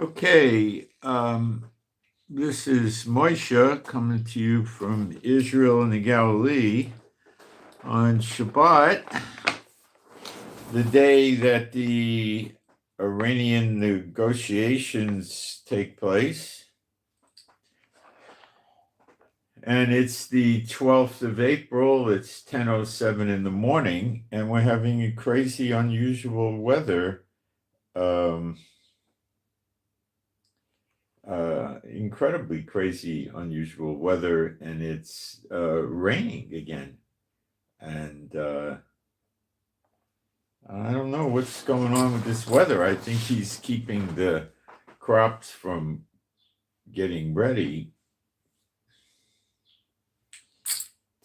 Okay, this is Moshe coming to you from Israel and the Galilee on Shabbat, the day that the Iranian negotiations take place. And it's the 12th of April, it's 10:07 in the morning, and we're having a crazy, unusual weather. Incredibly crazy, unusual weather, and it's raining again. And I don't know what's going on with this weather. I think he's keeping the crops from getting ready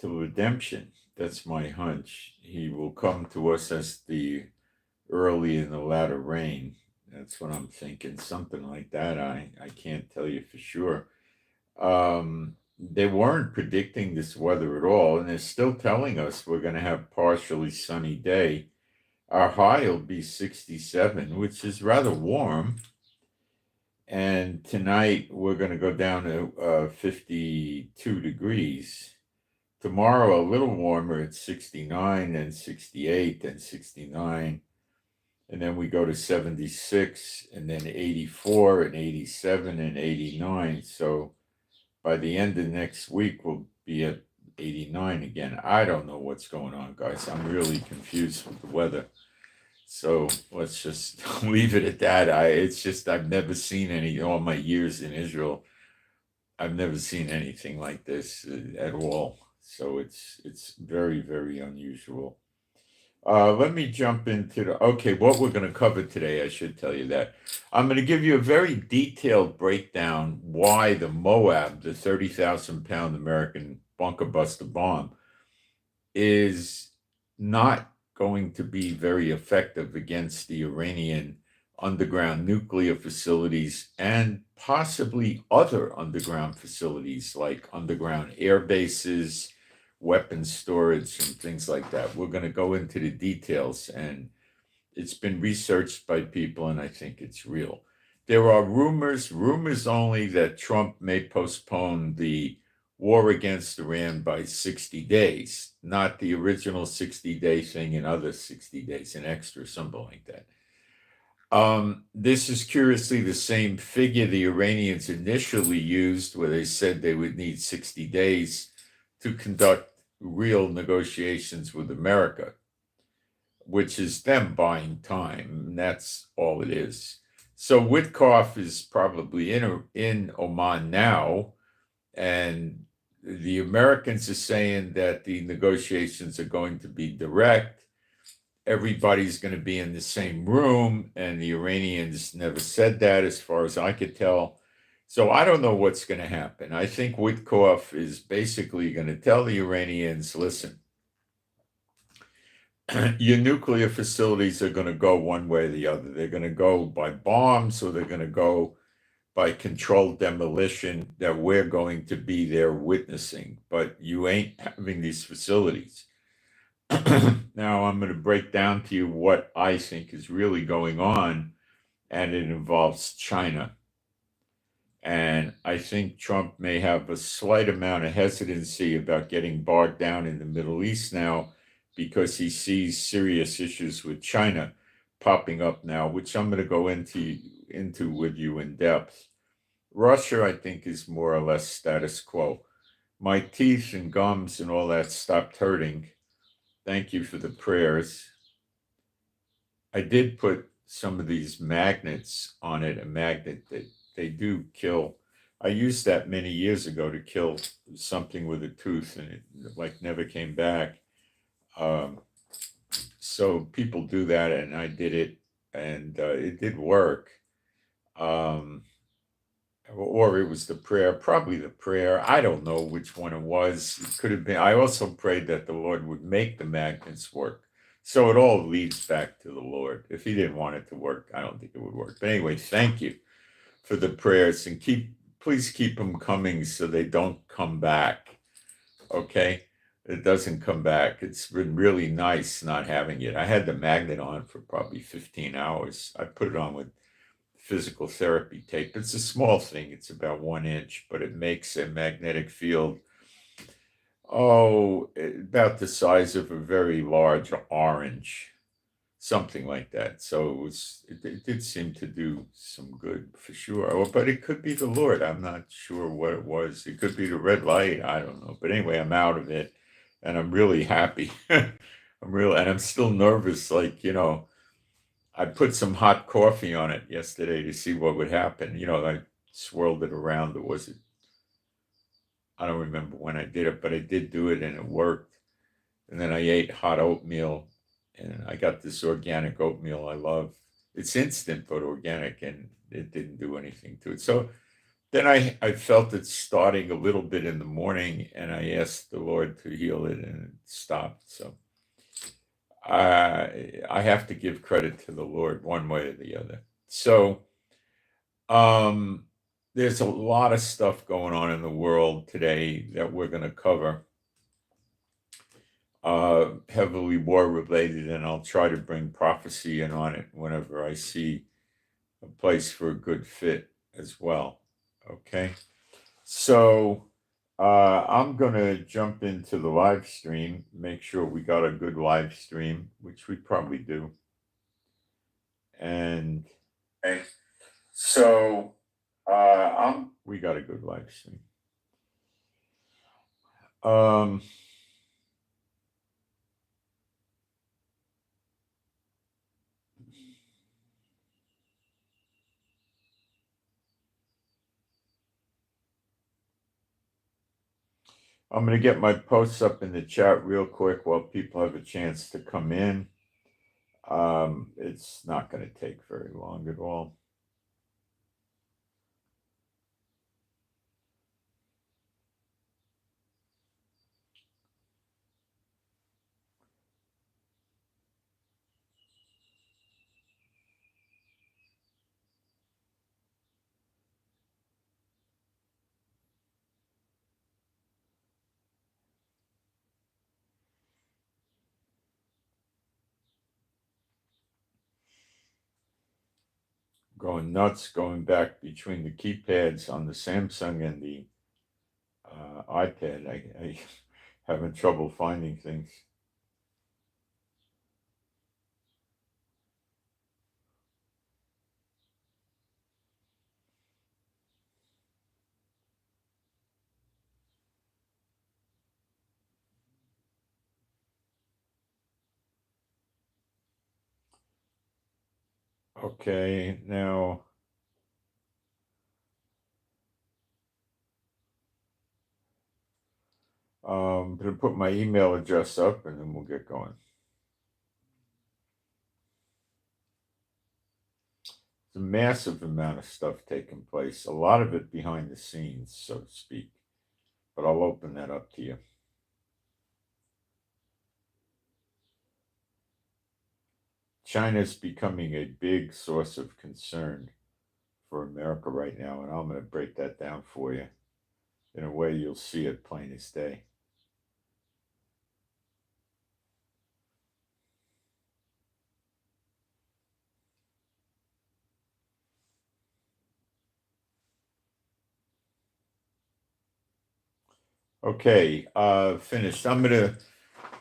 to redemption. That's my hunch. He will come to us as the early and the latter rain. That's what I'm thinking, something like that. I can't tell you for sure. They weren't predicting this weather at all, and they're still telling us we're going to have partially sunny day. Our high will be 67, which is rather warm. And tonight we're going to go down to 52 degrees. Tomorrow a little warmer at 69 and 68 and 69. And then we go to 76 and then 84 and 87 and 89. So by the end of next week, we'll be at 89 again. I don't know what's going on, guys. I'm really confused with the weather. So let's just leave it at that. I've never seen all my years in Israel, I've never seen anything like this at all. So it's very, very unusual. Let me jump into what we're going to cover today. I should tell you that. I'm going to give you a very detailed breakdown why the MOAB, the 30,000-pound American bunker buster bomb, is not going to be very effective against the Iranian underground nuclear facilities and possibly other underground facilities like underground air bases, weapons storage, and things like that. We're going to go into the details, and it's been researched by people, and I think it's real. There are rumors only, that Trump may postpone the war against Iran by 60 days, not the original 60-day thing, another 60 days, an extra, something like that. This is curiously the same figure the Iranians initially used, where they said they would need 60 days to conduct real negotiations with America, which is them buying time. And that's all it is. So Witkoff is probably in Oman now, and the Americans are saying that the negotiations are going to be direct. Everybody's going to be in the same room, and the Iranians never said that, as far as I could tell. So I don't know what's going to happen. I think Witkoff is basically going to tell the Iranians, listen, your nuclear facilities are going to go one way or the other. They're going to go by bombs, or they're going to go by controlled demolition that we're going to be there witnessing. But you ain't having these facilities. Now I'm going to break down to you what I think is really going on, and it involves China. And I think Trump may have a slight amount of hesitancy about getting bogged down in the Middle East now, because he sees serious issues with China popping up now, which I'm going to go into with you in depth. Russia, I think, is more or less status quo. My teeth and gums and all that stopped hurting. Thank you for the prayers. I did put some of these magnets on it, a magnet that they do kill. I used that many years ago to kill something with a tooth, and it never came back. So people do that, and I did it, and it did work. Or it was the prayer, probably the prayer. I don't know which one it was. It could have been. I also prayed that the Lord would make the magnets work. So it all leads back to the Lord. If he didn't want it to work, I don't think it would work. But anyway, thank you for the prayers, and please keep them coming so they don't come back. Okay? It doesn't come back. It's been really nice not having it. I had the magnet on for probably 15 hours. I put it on with physical therapy tape. It's a small thing. It's about 1 inch, but it makes a magnetic field, about the size of a very large orange, something like that. So it did seem to do some good for sure. But it could be the Lord. I'm not sure what it was. It could be the red light. I don't know. But anyway, I'm out of it, and I'm really happy. And I'm still nervous. Like, I put some hot coffee on it yesterday to see what would happen. I swirled it around. I don't remember when I did it, but I did do it and it worked. And then I ate hot oatmeal, and I got this organic oatmeal I love. It's instant, but organic, and it didn't do anything to it. So then I felt it starting a little bit in the morning, and I asked the Lord to heal it, and it stopped. So I have to give credit to the Lord one way or the other. So there's a lot of stuff going on in the world today that we're going to cover, heavily war related, and I'll try to bring prophecy in on it whenever I see a place for a good fit as well. Okay, so I'm going to jump into the live stream, make sure we got a good live stream, which we probably do. And okay, so we got a good live stream. I'm going to get my posts up in the chat real quick while people have a chance to come in. It's not going to take very long at all. Going nuts, going back between the keypads on the Samsung and the iPad. I having trouble finding things. Okay, now I'm going to put my email address up and then we'll get going. It's a massive amount of stuff taking place, a lot of it behind the scenes, so to speak. But I'll open that up to you. China's becoming a big source of concern for America right now, and I'm going to break that down for you in a way you'll see it plain as day. Okay, finished. I'm going to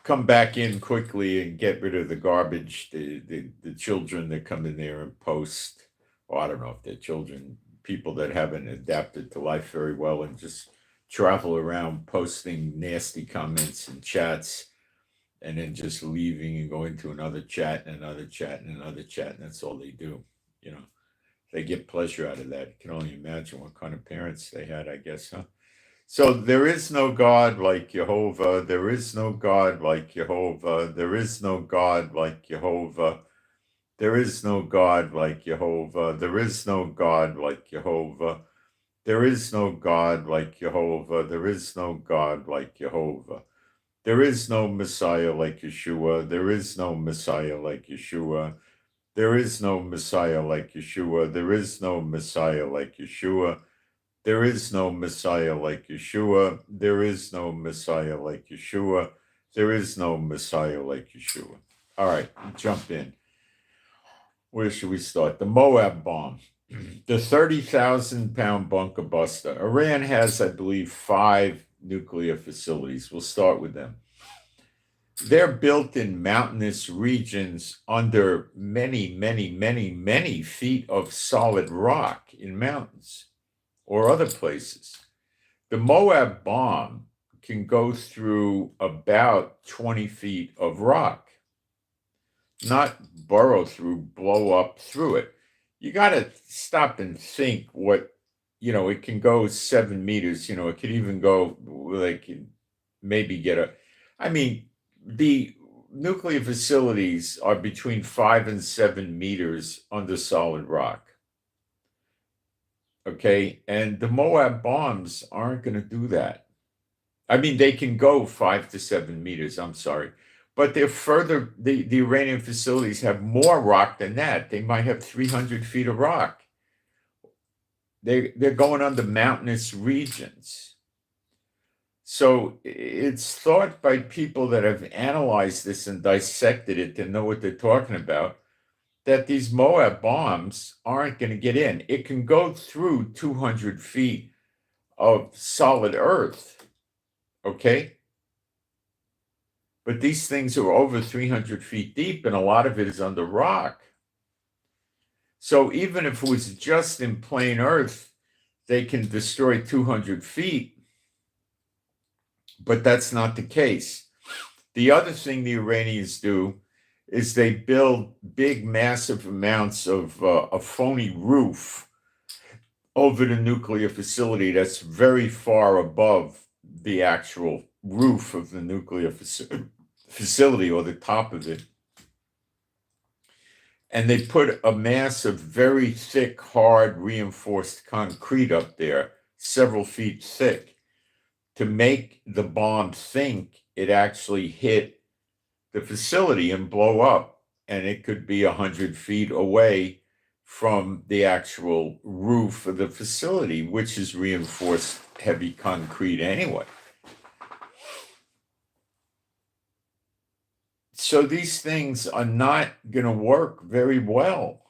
come back in quickly and get rid of the garbage, the children that come in there and post. Well, I don't know if they're children, people that haven't adapted to life very well and just travel around posting nasty comments and chats and then just leaving and going to another chat and another chat and another chat, and that's all they do. They get pleasure out of that. You can only imagine what kind of parents they had, I guess, huh? So there is no God like Jehovah. There is no God like Jehovah. There is no God like Jehovah. There is no God like Jehovah. There is no God like Jehovah. There is no God like Jehovah. There is no God like Jehovah. There is no Messiah like Yeshua. There is no Messiah like Yeshua. There is no Messiah like Yeshua. There is no Messiah like Yeshua. There is no Messiah like Yeshua. There is no Messiah like Yeshua. There is no Messiah like Yeshua. All right, jump in. Where should we start? The MOAB bomb. the 30,000-pound bunker buster. Iran has, I believe, 5 nuclear facilities. We'll start with them. They're built in mountainous regions under many, many, many, many feet of solid rock in mountains or other places. The MOAB bomb can go through about 20 feet of rock, not burrow through, blow up through it. You got to stop and think what, it can go 7 meters, it could even go, like, maybe the nuclear facilities are between 5 and 7 meters under solid rock. Okay, and the MOAB bombs aren't going to do that. They can go 5 to 7 meters, I'm sorry. But they're further, the Iranian facilities have more rock than that. They might have 300 feet of rock. They're going under mountainous regions. So it's thought by people that have analyzed this and dissected it to know what they're talking about, that these MOAB bombs aren't going to get in. It can go through 200 feet of solid earth, okay? But these things are over 300 feet deep, and a lot of it is under rock. So even if it was just in plain earth, they can destroy 200 feet. But that's not the case. The other thing the Iranians do is they build big, massive amounts of a phony roof over the nuclear facility that's very far above the actual roof of the nuclear facility or the top of it. And they put a mass of very thick, hard, reinforced concrete up there, several feet thick, to make the bomb think it actually hit the facility and blow up. And it could be 100 feet away from the actual roof of the facility, which is reinforced heavy concrete anyway. So these things are not going to work very well.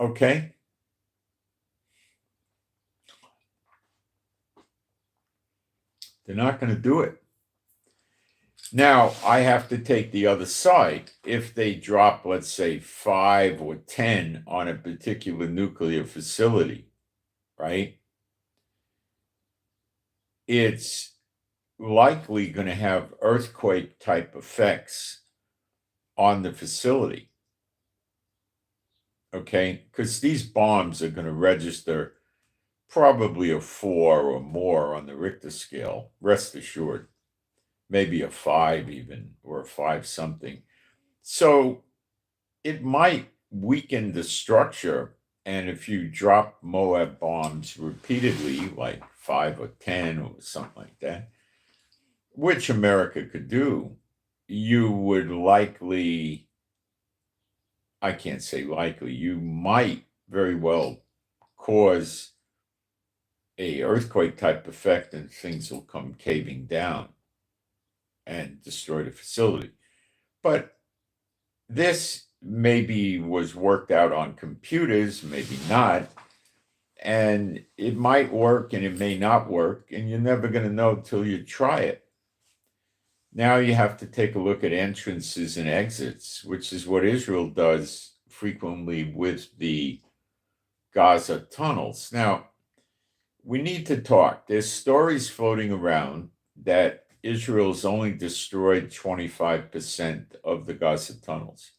Okay? They're not going to do it. Now, I have to take the other side. If they drop, let's say, 5 or 10 on a particular nuclear facility, right? It's likely going to have earthquake-type effects on the facility, okay? Because these bombs are going to register probably a 4 or more on the Richter scale, rest assured. Maybe a 5 even, or a 5 something. So it might weaken the structure, and if you drop MOAB bombs repeatedly, like 5 or 10 or something like that, which America could do, you would likely, I can't say likely, you might very well cause a earthquake type effect, and things will come caving down and destroy the facility. But this maybe was worked out on computers, maybe not, and it might work and it may not work, and you're never going to know till you try it. Now you have to take a look at entrances and exits, which is what Israel does frequently with the Gaza tunnels. Now, we need to talk. There's stories floating around that Israel's only destroyed 25% of the Gaza tunnels.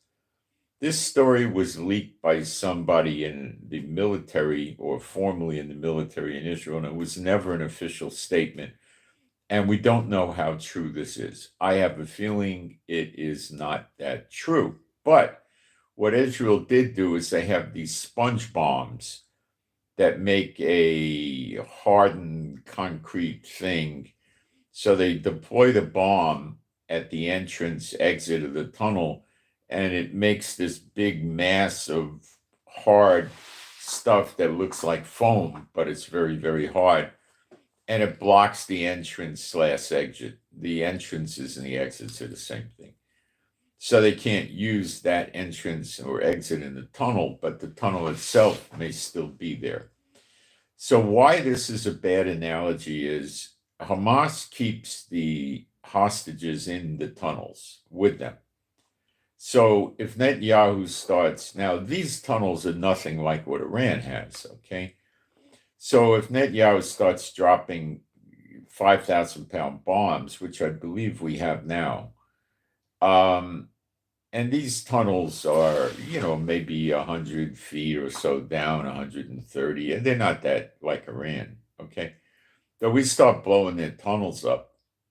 This story was leaked by somebody in the military or formerly in the military in Israel, and it was never an official statement. And we don't know how true this is. I have a feeling it is not that true. But what Israel did do is they have these sponge bombs that make a hardened concrete thing. So they deploy the bomb at the entrance exit of the tunnel, and it makes this big mass of hard stuff that looks like foam, but it's very, very hard. And it blocks the entrance/exit. The entrances and the exits are the same thing. So they can't use that entrance or exit in the tunnel, but the tunnel itself may still be there. So why this is a bad analogy is Hamas keeps the hostages in the tunnels with them. So if Netanyahu starts, now these tunnels are nothing like what Iran has, okay? So if Netanyahu starts dropping 5,000-pound bombs, which I believe we have now, and these tunnels are, maybe 100 feet or so down, 130, and they're not that like Iran, okay? But we start blowing their tunnels up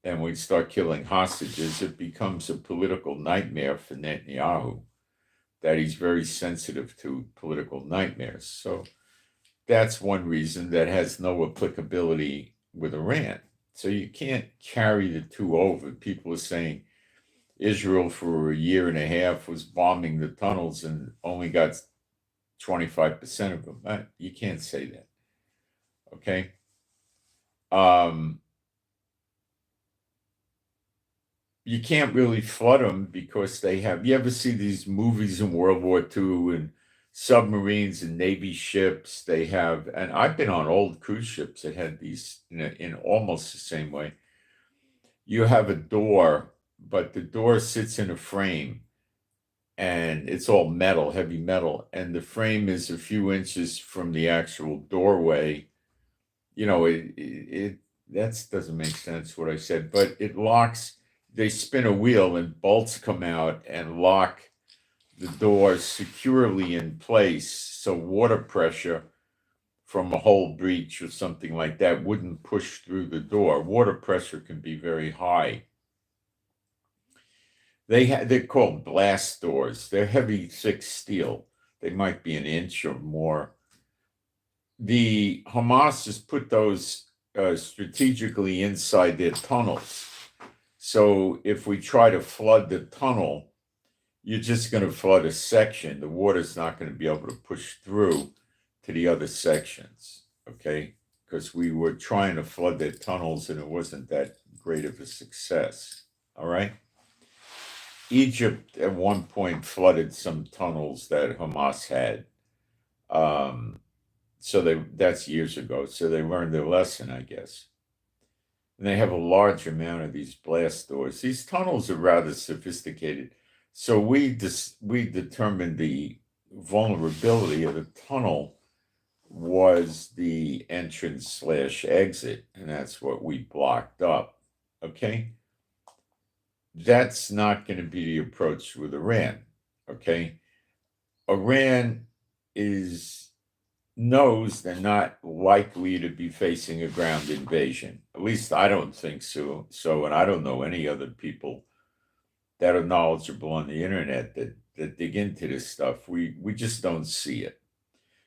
and we start killing hostages, it becomes a political nightmare for Netanyahu, that he's very sensitive to political nightmares. So that's one reason that has no applicability with Iran. So you can't carry the two over. People are saying Israel for a year and a half was bombing the tunnels and only got 25% of them. You can't say that. Okay. You can't really flood them because they have, you ever see these movies in World War II and submarines and Navy ships? They have, and I've been on old cruise ships that had these in almost the same way. You have a door, but the door sits in a frame and it's all metal, heavy metal, and the frame is a few inches from the actual doorway. That doesn't make sense what I said, but it locks. They spin a wheel and bolts come out and lock the door securely in place, so water pressure from a hull breach or something like that wouldn't push through the door. Water pressure can be very high. They're called blast doors. They're heavy, thick steel. They might be an inch or more. The Hamas has put those strategically inside their tunnels. So if we try to flood the tunnel, you're just going to flood a section. The water's not going to be able to push through to the other sections, okay? Because we were trying to flood their tunnels and it wasn't that great of a success, all right? Egypt at one point flooded some tunnels that Hamas had. That's years ago. So they learned their lesson, I guess. And they have a large amount of these blast doors. These tunnels are rather sophisticated. So we determined the vulnerability of the tunnel was the entrance/exit, and that's what we blocked up. Okay? That's not going to be the approach with Iran. Okay? Iran knows they're not likely to be facing a ground invasion. At least I don't think so. And I don't know any other people that are knowledgeable on the internet that dig into this stuff. We just don't see it.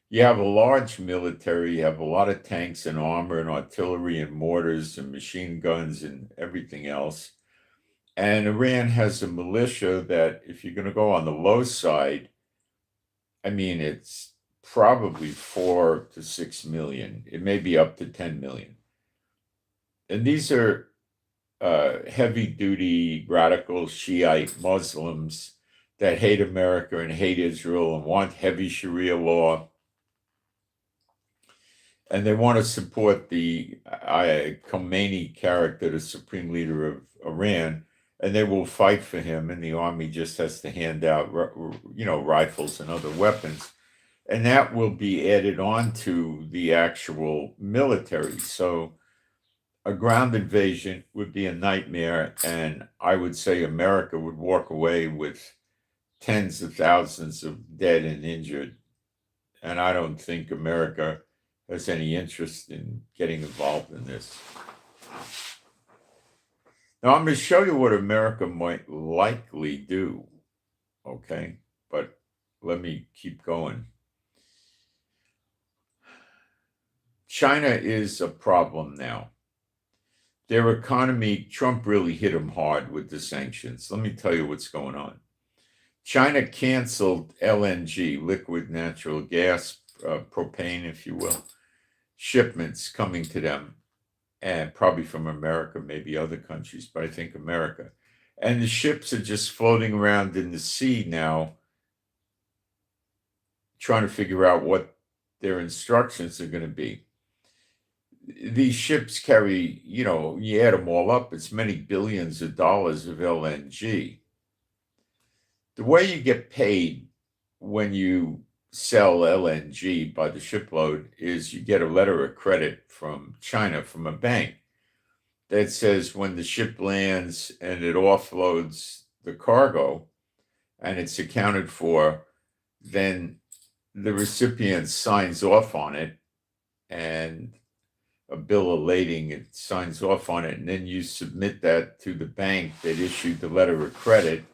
You have a large military, you have a lot of tanks and armor and artillery and mortars and machine guns and everything else. And Iran has a militia that, if you're going to go on the low side, I mean, it's probably 4 to 6 million. It may be up to 10 million. And these are heavy-duty radical Shiite Muslims that hate America and hate Israel and want heavy Sharia law. And they want to support the Khomeini character, the supreme leader of Iran, and they will fight for him. And the army just has to hand out, rifles and other weapons. And that will be added on to the actual military. So a ground invasion would be a nightmare. And I would say America would walk away with tens of thousands of dead and injured. And I don't think America has any interest in getting involved in this. Now, I'm going to show you what America might likely do, okay? But let me keep going. China is a problem now. Their economy, Trump really hit them hard with the sanctions. Let me tell you what's going on. China canceled LNG, liquid natural gas, propane, if you will, shipments coming to them, and probably from America, maybe other countries, but I think America. And the ships are just floating around in the sea now, trying to figure out what their instructions are going to be. These ships carry, you add them all up, it's many billions of dollars of LNG. The way you get paid when you sell LNG by the shipload is you get a letter of credit from China, from a bank, that says when the ship lands and it offloads the cargo and it's accounted for, then the recipient signs off on it, and a bill of lading, it signs off on it, and then you submit that to the bank that issued the letter of credit,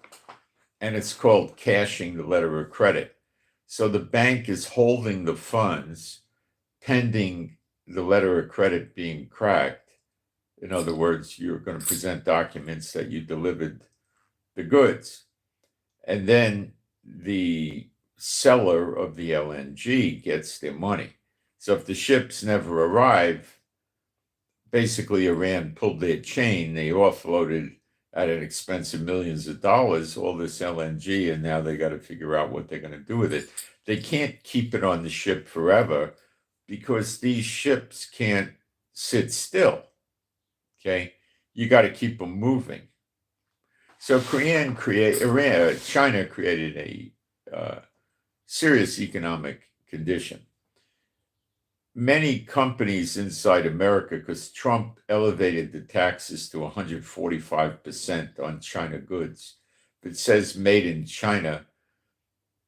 and it's called cashing the letter of credit. So the bank is holding the funds pending the letter of credit being cracked. In other words, you're going to present documents that you delivered the goods. And then the seller of the LNG gets their money. So if the ships never arrive, basically Iran pulled their chain. They offloaded at an expense of millions of dollars all this LNG, and now they got to figure out what they're going to do with it. They can't keep it on the ship forever because these ships can't sit still. Okay, you got to keep them moving. So China created a serious economic condition. Many companies inside America, because Trump elevated the taxes to 145% on China goods. If it says made in China,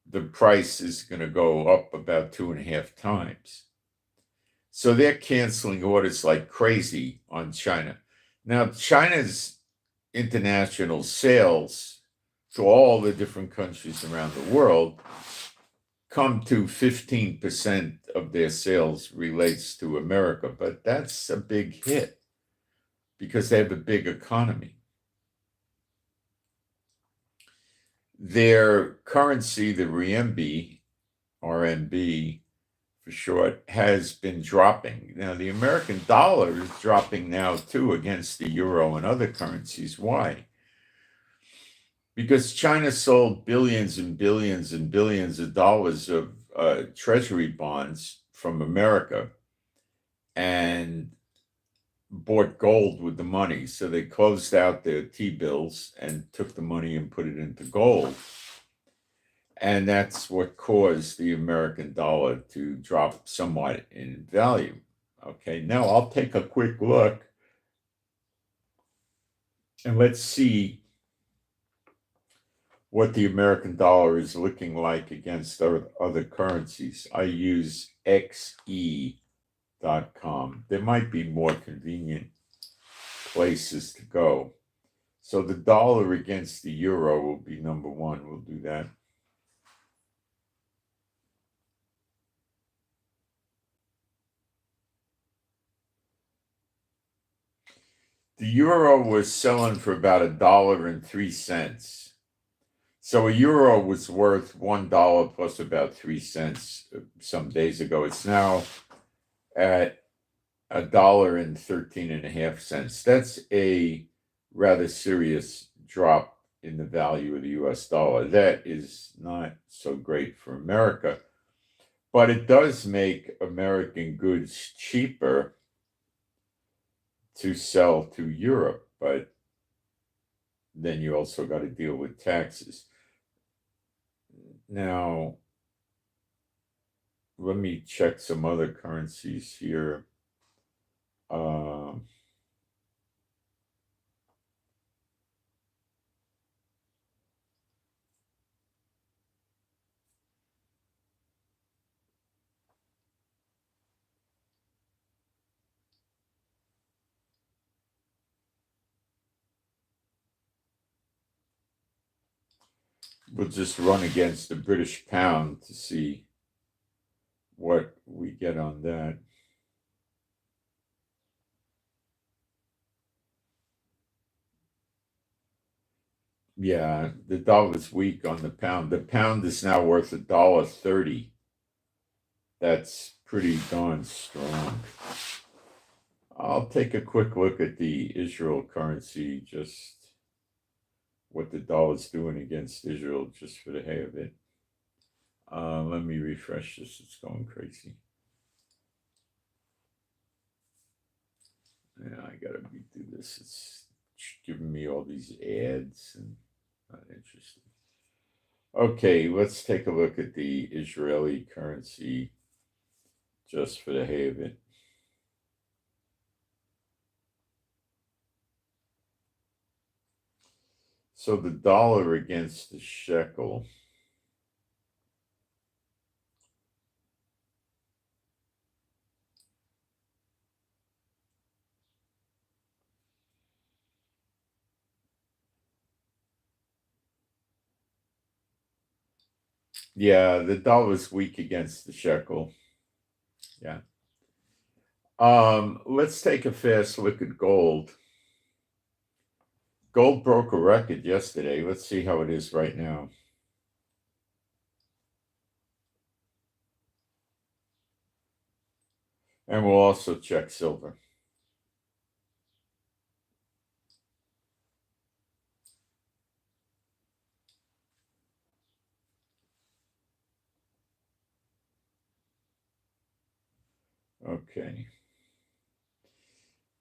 the price is going to go up about 2.5 times. So they're canceling orders like crazy on China. Now, China's international sales to all the different countries around the world come to 15% of their sales relates to America, but that's a big hit because they have a big economy. Their currency, the RMB for short, has been dropping. Now, the American dollar is dropping now too against the euro and other currencies. Why? Because China sold billions and billions and billions of dollars of treasury bonds from America and bought gold with the money. So they closed out their T-bills and took the money and put it into gold. And that's what caused the American dollar to drop somewhat in value. Okay, now I'll take a quick look and let's see what the American dollar is looking like against other currencies. I use XE.com. There might be more convenient places to go. So the dollar against the euro will be number one. We'll do that. The euro was selling for about $1.03. So a euro was worth $1 plus about 3 cents some days ago. It's now at $1.13.5. That's a rather serious drop in the value of the US dollar. That is not so great for America, but it does make American goods cheaper to sell to Europe, but then you also got to deal with taxes. Now, let me check some other currencies here. We'll just run against the British pound to see what we get on that. Yeah, the dollar's weak on the pound. The pound is now worth $1.30. That's pretty darn strong. I'll take a quick look at the Israel currency just what the dollar's doing against Israel just for the heck of it. Let me refresh this. It's going crazy. Yeah, I gotta read through this. It's giving me all these ads and not interesting. Okay, let's take a look at the Israeli currency just for the heck of it. So the dollar against the shekel. Yeah, the dollar's weak against the shekel. Yeah. Let's take a fast look at gold. Gold broke a record yesterday. Let's see how it is right now. And we'll also check silver. Okay.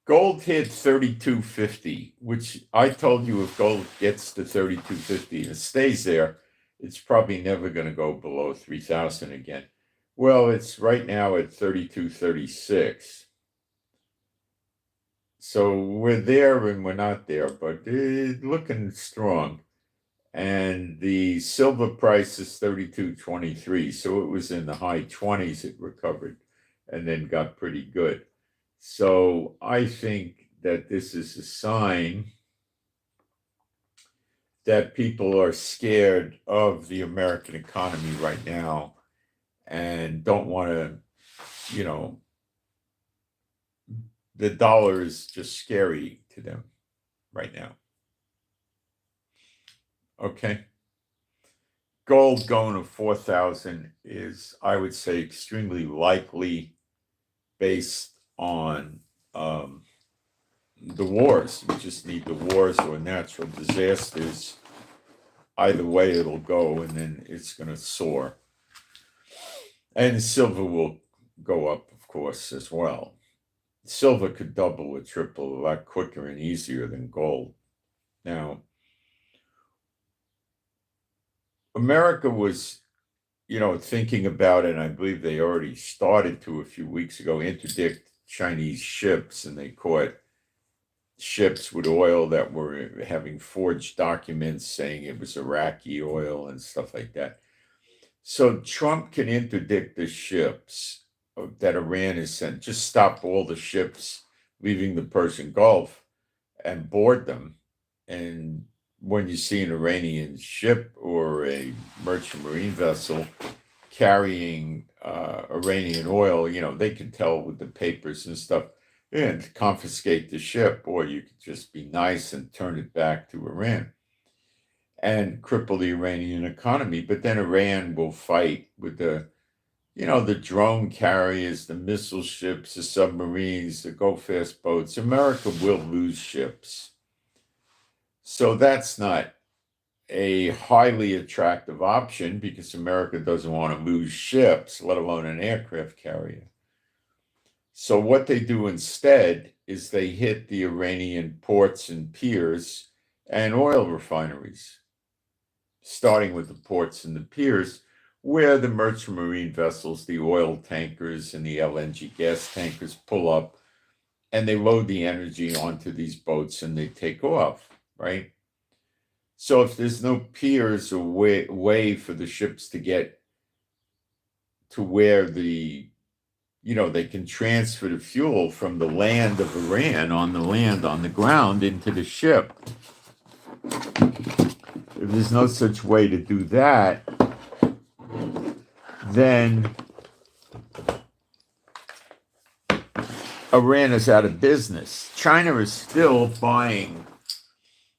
Gold hit 32.50, which I told you if gold gets to 32.50 and it stays there, it's probably never going to go below 3,000 again. Well, it's right now at 32.36. So we're there and we're not there, but looking strong. And the silver price is 32.23. So it was in the high 20s, it recovered and then got pretty good. So I think that this is a sign that people are scared of the American economy right now and don't want to, the dollar is just scary to them right now. Okay. Gold going to 4,000 is, I would say, extremely likely based on the wars. You just need the wars or natural disasters. Either way, it'll go, and then it's going to soar. And silver will go up, of course, as well. Silver could double or triple a lot quicker and easier than gold. Now, America was, thinking about it, and I believe they already started to a few weeks ago, interdict Chinese ships, and they caught ships with oil that were having forged documents saying it was Iraqi oil and stuff like that. So Trump can interdict the ships that Iran has sent, just stop all the ships leaving the Persian Gulf and board them. And when you see an Iranian ship or a merchant marine vessel carrying Iranian oil, they can tell with the papers and stuff, and confiscate the ship, or you could just be nice and turn it back to Iran and cripple the Iranian economy. But then Iran will fight with the drone carriers, the missile ships, the submarines, the go-fast boats. America will lose ships. So that's not a highly attractive option because America doesn't want to lose ships, let alone an aircraft carrier. So what they do instead is they hit the Iranian ports and piers and oil refineries, starting with the ports and the piers, where the merchant marine vessels, the oil tankers and the LNG gas tankers pull up, and they load the energy onto these boats and they take off, right? So if there's no piers or way for the ships to get to where they can transfer the fuel from the land of Iran on the ground into the ship. If there's no such way to do that, then Iran is out of business. China is still buying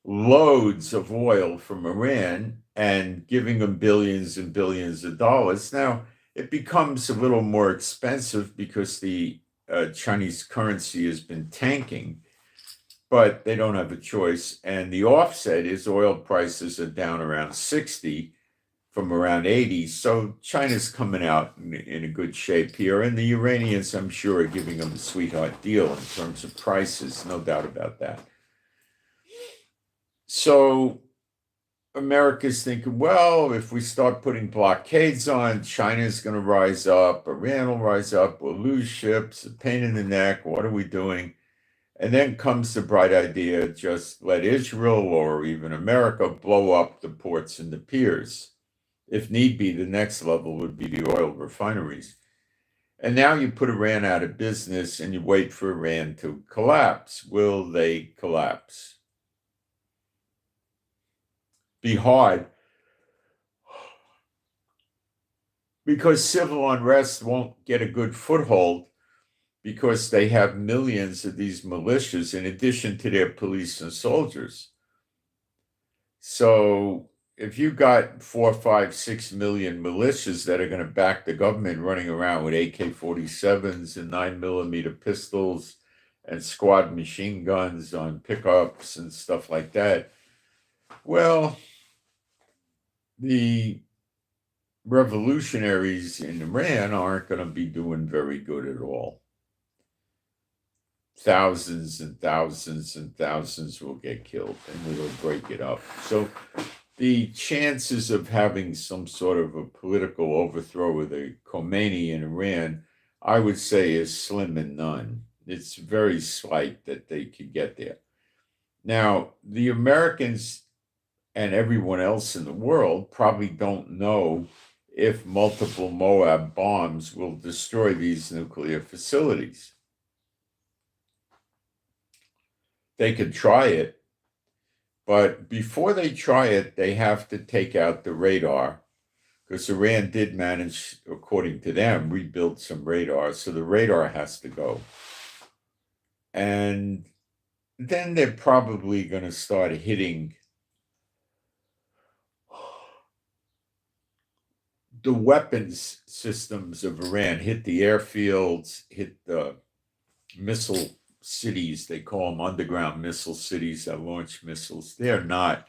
loads of oil from Iran and giving them billions and billions of dollars. Now, it becomes a little more expensive because the Chinese currency has been tanking. but they don't have a choice. And the offset is oil prices are down around 60 from around 80. So China's coming out in a good shape here. And the Iranians, I'm sure, are giving them a sweetheart deal in terms of prices, no doubt about that. So America's thinking, well, if we start putting blockades on, China's going to rise up, Iran will rise up, we'll lose ships, a pain in the neck, what are we doing? And then comes the bright idea, just let Israel or even America blow up the ports and the piers. If need be, the next level would be the oil refineries. And now you put Iran out of business and you wait for Iran to collapse. Will they collapse? Be hard, because civil unrest won't get a good foothold because they have millions of these militias in addition to their police and soldiers. So if you got 4, 5, 6 million militias that are going to back the government running around with AK-47s and 9mm pistols and squad machine guns on pickups and stuff like that, well, the revolutionaries in Iran aren't going to be doing very good at all. Thousands and thousands and thousands will get killed, and it'll break it up. So the chances of having some sort of a political overthrow with a Khomeini in Iran, I would say, is slim and none. It's very slight that they could get there. Now, the Americans and everyone else in the world probably don't know if multiple MOAB bombs will destroy these nuclear facilities. They could try it, but before they try it, they have to take out the radar, because Iran did manage, according to them, rebuild some radar, so the radar has to go. And then they're probably going to start hitting the weapons systems of Iran, hit the airfields, hit the missile cities. They call them underground missile cities that launch missiles. They're not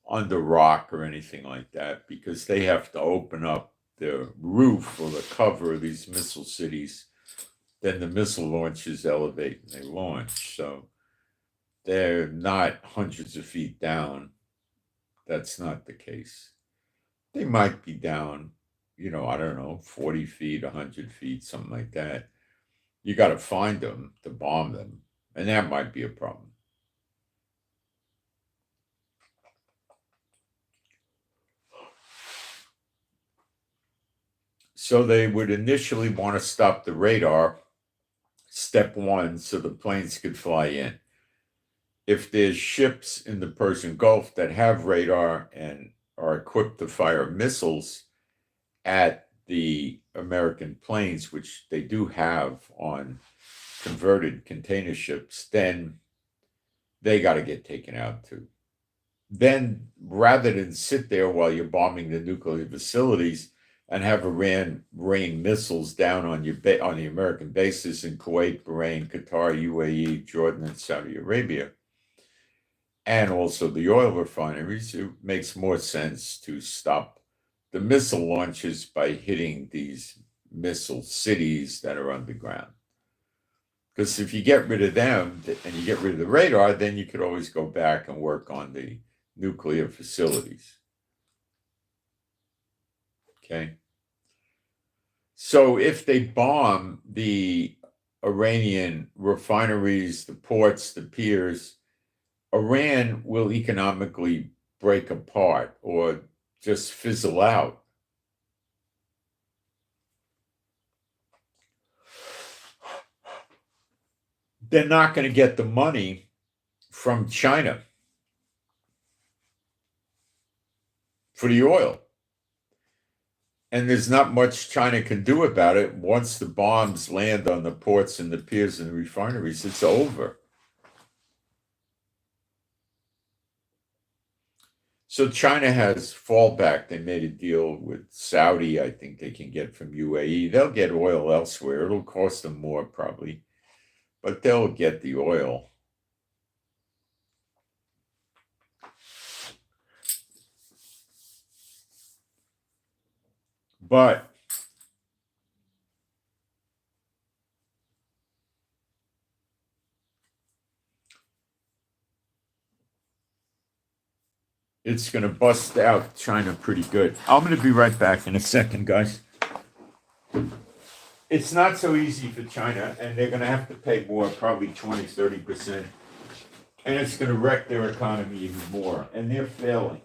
under rock or anything like that, because they have to open up the roof or the cover of these missile cities. Then the missile launches elevate and they launch. So they're not hundreds of feet down. That's not the case. They might be down, I don't know, 40 feet, 100 feet, something like that. You got to find them to bomb them, and that might be a problem. So they would initially want to stop the radar, step one, so the planes could fly in. If there's ships in the Persian Gulf that have radar and are equipped to fire missiles at the American planes, which they do have on converted container ships, then they got to get taken out too. Then, rather than sit there while you're bombing the nuclear facilities and have Iran rain missiles down on the American bases in Kuwait, Bahrain, Qatar, UAE, Jordan, and Saudi Arabia, and also the oil refineries, it makes more sense to stop the missile launches by hitting these missile cities that are underground. Because if you get rid of them and you get rid of the radar, then you could always go back and work on the nuclear facilities. Okay. So if they bomb the Iranian refineries, the ports, the piers, Iran will economically break apart or just fizzle out. They're not going to get the money from China for the oil. And there's not much China can do about it. Once the bombs land on the ports and the piers and the refineries, it's over. So China has fallback. They made a deal with Saudi, I think they can get from UAE. They'll get oil elsewhere. It'll cost them more probably, but they'll get the oil. But it's going to bust out China pretty good. I'm going to be right back in a second, guys. It's not so easy for China, and they're going to have to pay more, probably 20, 30%. And it's going to wreck their economy even more. And they're failing.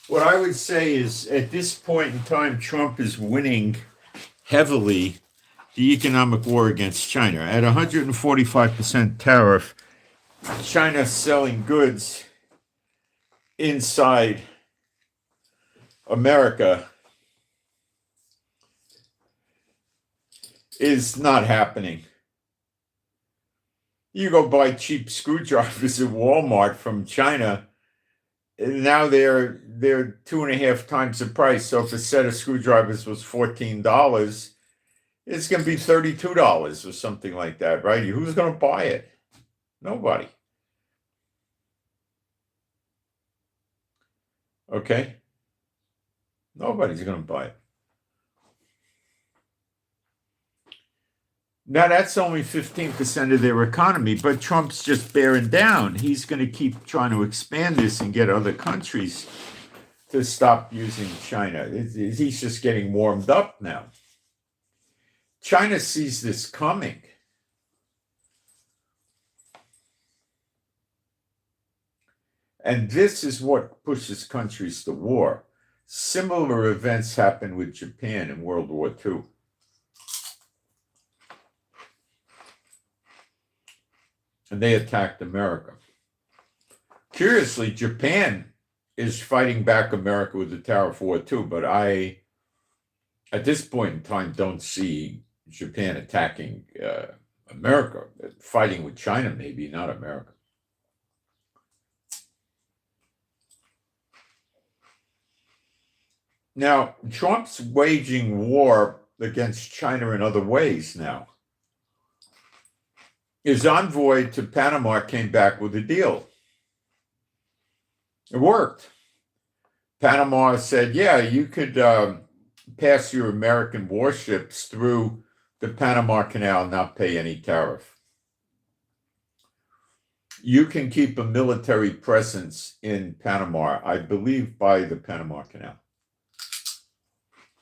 What I would say is, at this point in time, Trump is winning heavily the economic war against China. At 145% tariff, China selling goods inside America is not happening. You go buy cheap screwdrivers at Walmart from China, and now they're 2.5 times the price. So if a set of screwdrivers was $14, it's going to be $32 or something like that, right? Who's going to buy it? Nobody. Okay? Nobody's going to buy it. Now, that's only 15% of their economy, but Trump's just bearing down. He's going to keep trying to expand this and get other countries to stop using China. He's just getting warmed up now. China sees this coming. And this is what pushes countries to war. Similar events happened with Japan in World War II. And they attacked America. Curiously, Japan is fighting back America with the tariff war too, but I, at this point in time, don't see Japan attacking America. Fighting with China, maybe, not America. Now, Trump's waging war against China in other ways now. His envoy to Panama came back with a deal. It worked. Panama said, yeah, you could pass your American warships through the Panama Canal and not pay any tariff. You can keep a military presence in Panama, I believe, by the Panama Canal.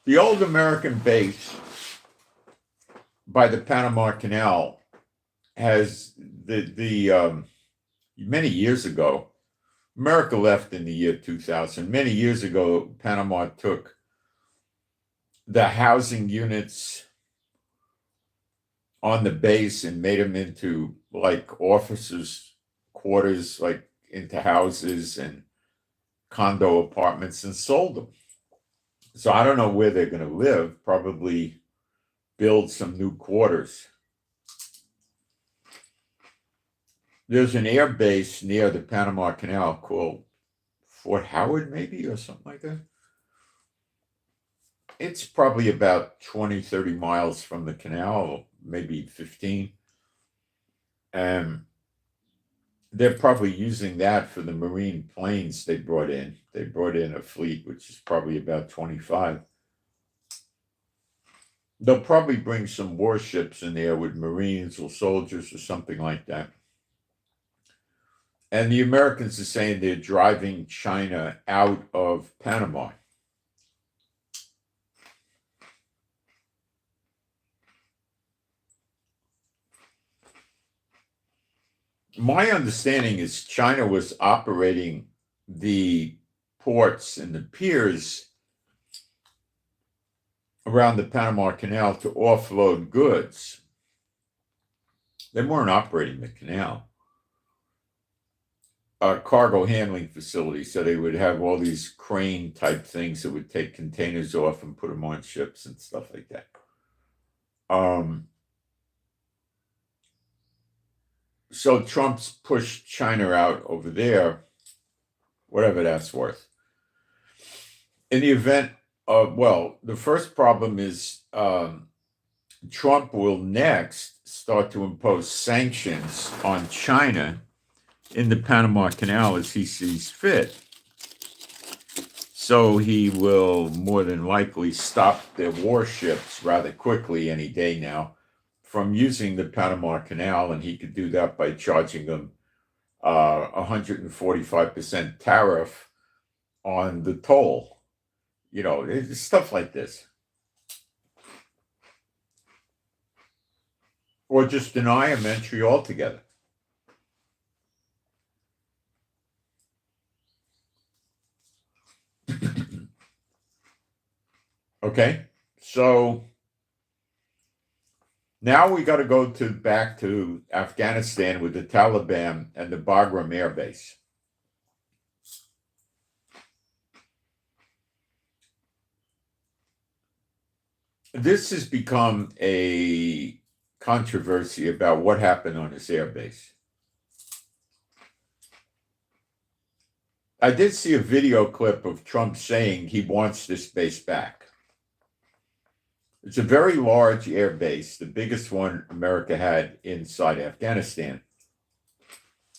The old American base by the Panama Canal has many years ago, America left in the year 2000. Many years ago, Panama took the housing units on the base and made them into like officers' quarters, like into houses and condo apartments, and sold them. So I don't know where they're going to live, probably build some new quarters. There's an air base near the Panama Canal called Fort Howard, maybe, or something like that. It's probably about 20, 30 miles from the canal, maybe 15. And they're probably using that for the Marine planes they brought in. They brought in a fleet, which is probably about 25. They'll probably bring some warships in there with Marines or soldiers or something like that. And the Americans are saying they're driving China out of Panama. My understanding is China was operating the ports and the piers around the Panama Canal to offload goods. They weren't operating the canal. A cargo handling facility, so they would have all these crane type things that would take containers off and put them on ships and stuff like that. So Trump's pushed China out over there, whatever that's worth. In the event of, well, the first problem is Trump will next start to impose sanctions on China in the Panama Canal as he sees fit. So he will more than likely stop their warships rather quickly any day now from using the Panama Canal, and he could do that by charging them 145% tariff on the toll. You know, it's stuff like this. Or just deny him entry altogether. Okay, so now we got to go back to Afghanistan with the Taliban and the Bagram Air Base. This has become a controversy about what happened on this air base. I did see a video clip of Trump saying he wants this base back. It's a very large air base, the biggest one America had inside Afghanistan.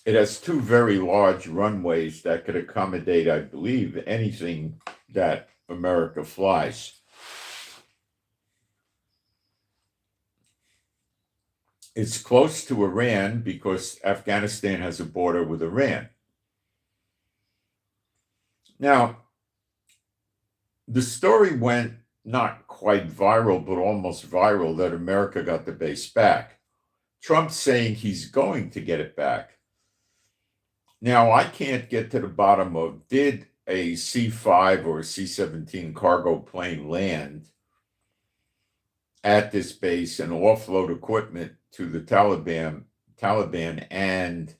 It has two very large runways that could accommodate, I believe, anything that America flies. It's close to Iran because Afghanistan has a border with Iran. Now, the story went not quite viral, but almost viral, that America got the base back. Trump's saying he's going to get it back. Now, I can't get to the bottom of, did a C-5 or a C-17 cargo plane land at this base and offload equipment to the Taliban and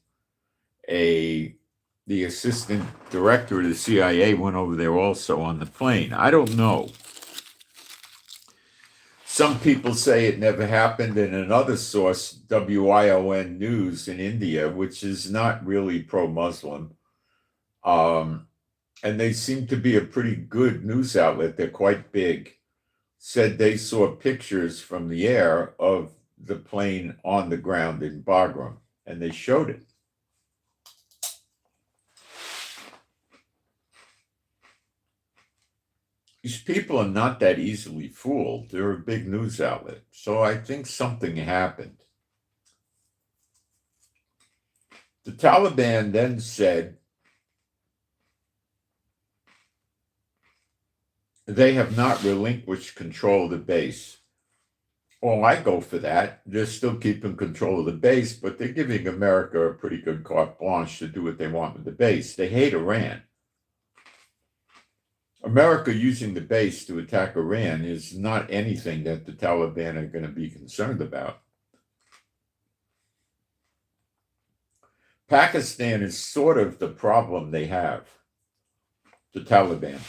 the assistant director of the CIA went over there also on the plane? I don't know. Some people say it never happened, and another source, WION News in India, which is not really pro-Muslim, and they seem to be a pretty good news outlet, they're quite big, said they saw pictures from the air of the plane on the ground in Bagram, and they showed it. These people are not that easily fooled. They're a big news outlet. So I think something happened. The Taliban then said they have not relinquished control of the base. Well, I go for that. They're still keeping control of the base, but they're giving America a pretty good carte blanche to do what they want with the base. They hate Iran. America using the base to attack Iran is not anything that the Taliban are going to be concerned about. Pakistan is sort of the problem they have, the Taliban.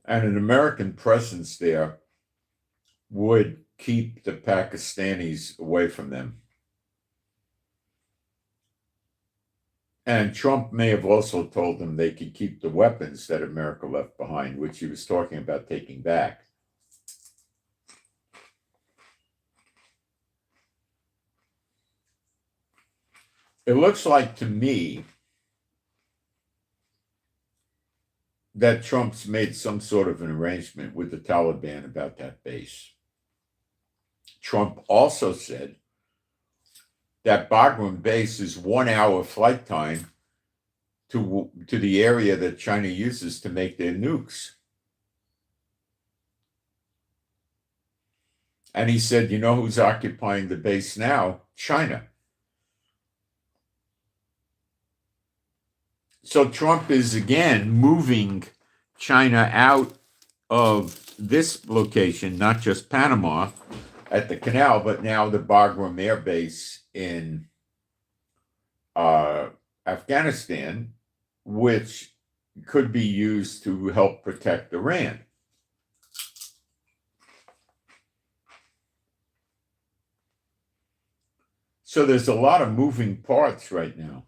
And an American presence there would keep the Pakistanis away from them. And Trump may have also told them they could keep the weapons that America left behind, which he was talking about taking back. It looks like to me that Trump's made some sort of an arrangement with the Taliban about that base. Trump also said that Bagram base is 1 hour flight time to the area that China uses to make their nukes. And he said, you know who's occupying the base now? China. So Trump is again moving China out of this location, not just Panama at the canal, but now the Bagram Air Base in Afghanistan, which could be used to help protect Iran. So there's a lot of moving parts right now.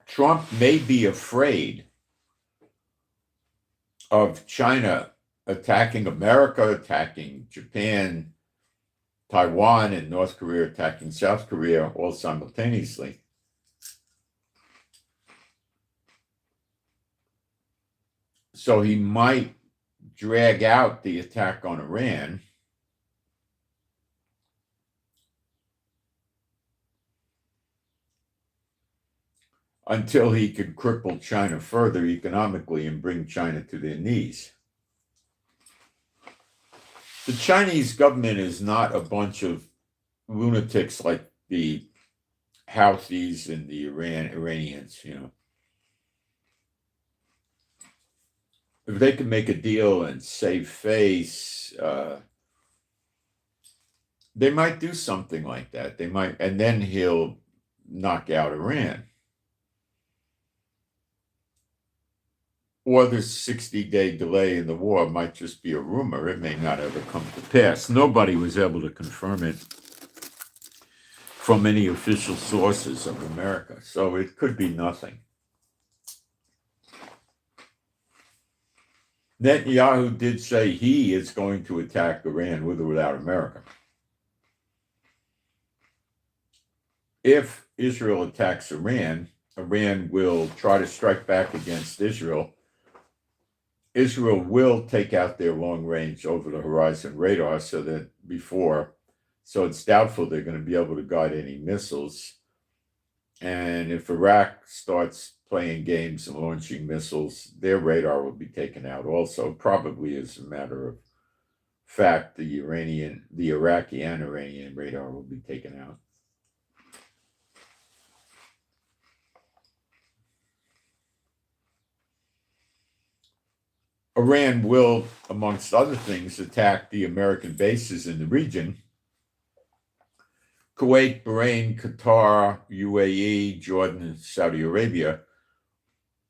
Trump may be afraid of China attacking America, attacking Japan, Taiwan, and North Korea attacking South Korea all simultaneously. So he might drag out the attack on Iran until he could cripple China further economically and bring China to their knees. The Chinese government is not a bunch of lunatics like the Houthis and the Iranians, you know. If they can make a deal and save face, they might do something like that. They might, and then he'll knock out Iran. Or the 60-day delay in the war might just be a rumor. It may not ever come to pass. Nobody was able to confirm it from any official sources of America. So it could be nothing. Netanyahu did say he is going to attack Iran with or without America. If Israel attacks Iran, Iran will try to strike back against Israel. Israel will take out their long-range over-the-horizon radar so it's doubtful they're going to be able to guide any missiles. And if Iraq starts playing games and launching missiles, their radar will be taken out also, probably as a matter of fact, the Iraqi and Iranian radar will be taken out. Iran will, amongst other things, attack the American bases in the region. Kuwait, Bahrain, Qatar, UAE, Jordan, and Saudi Arabia.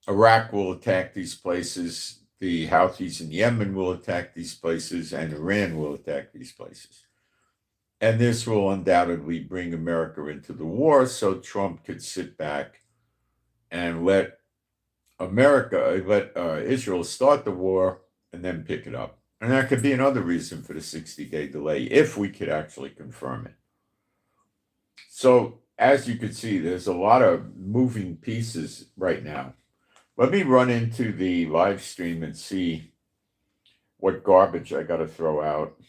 Iraq will attack these places. The Houthis in Yemen will attack these places, and Iran will attack these places. And this will undoubtedly bring America into the war, so Trump could sit back and let Israel start the war and then pick it up. And that could be another reason for the 60-day delay, if we could actually confirm it. So, as you can see, there's a lot of moving pieces right now. Let me run into the live stream and see what garbage I got to throw out.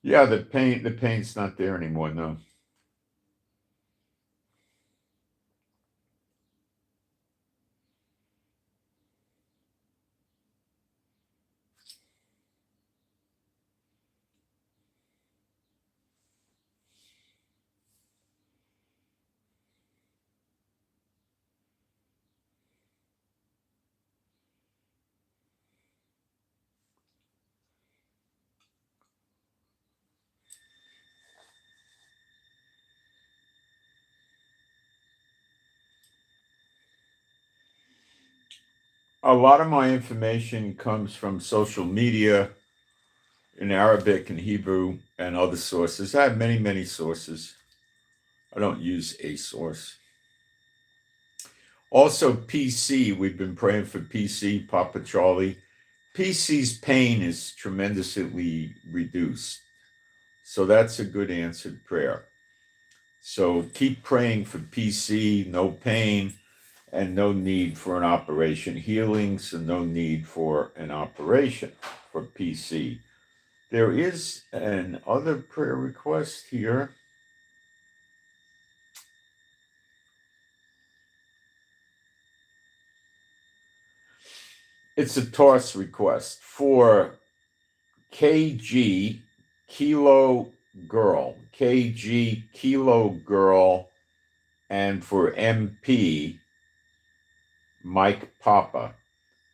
Yeah, the paint's not there anymore, no. A lot of my information comes from social media in Arabic and Hebrew and other sources. I have many, many sources. I don't use a source. Also, PC, we've been praying for PC, Papa Charlie. PC's pain is tremendously reduced. So that's a good answered prayer. So keep praying for PC, no pain, and no need for an operation. Healings and no need for an operation for PC. There is an other prayer request here. It's a toss request for KG Kilo Girl, KG Kilo Girl, and for MP Mike Papa.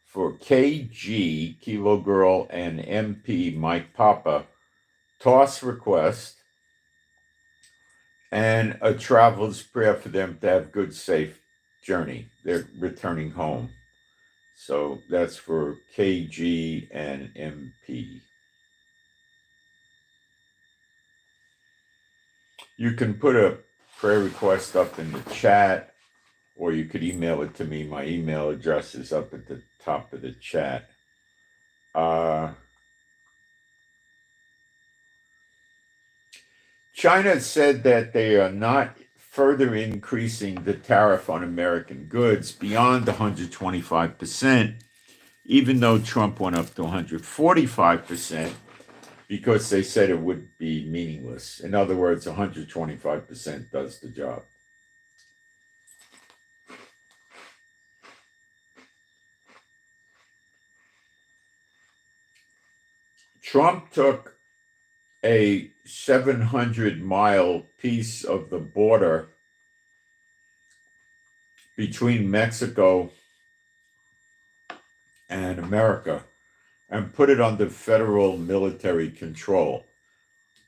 For KG Kilo Girl and MP Mike Papa, toss request and a traveler's prayer for them to have good, safe journey. They're returning home. So that's for KG and MP. You can put a prayer request up in the chat, or you could email it to me. My email address is up at the top of the chat. China said that they are not further increasing the tariff on American goods beyond 125%, even though Trump went up to 145%, because they said it would be meaningless. In other words, 125% does the job. Trump took a 700-mile piece of the border between Mexico and America and put it under federal military control.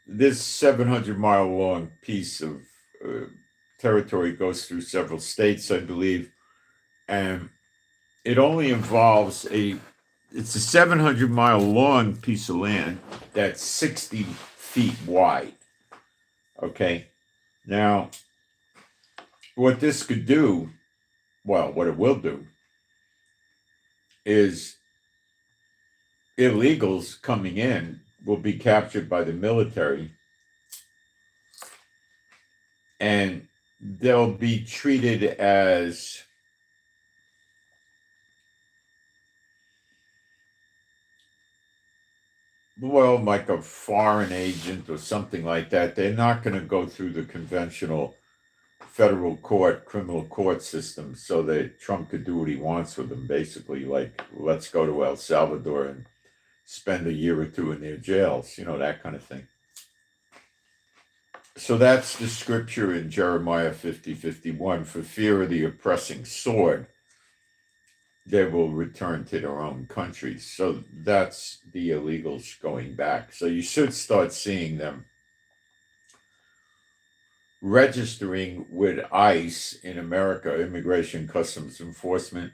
This 700-mile long piece of territory goes through several states, I believe, and it only involves it's a 700-mile long piece of land that's 60 feet wide. Okay. Now, what this could do, well, what it will do, is illegals coming in will be captured by the military and they'll be treated as well, like a foreign agent or something like that. They're not going to go through the conventional federal court, criminal court system so that Trump could do what he wants with them, basically. Like, let's go to El Salvador and spend a year or two in their jails, that kind of thing. So that's the scripture in Jeremiah 50:51. For fear of the oppressing sword, they will return to their own countries. So that's the illegals going back. So you should start seeing them registering with ICE in America, Immigration Customs Enforcement,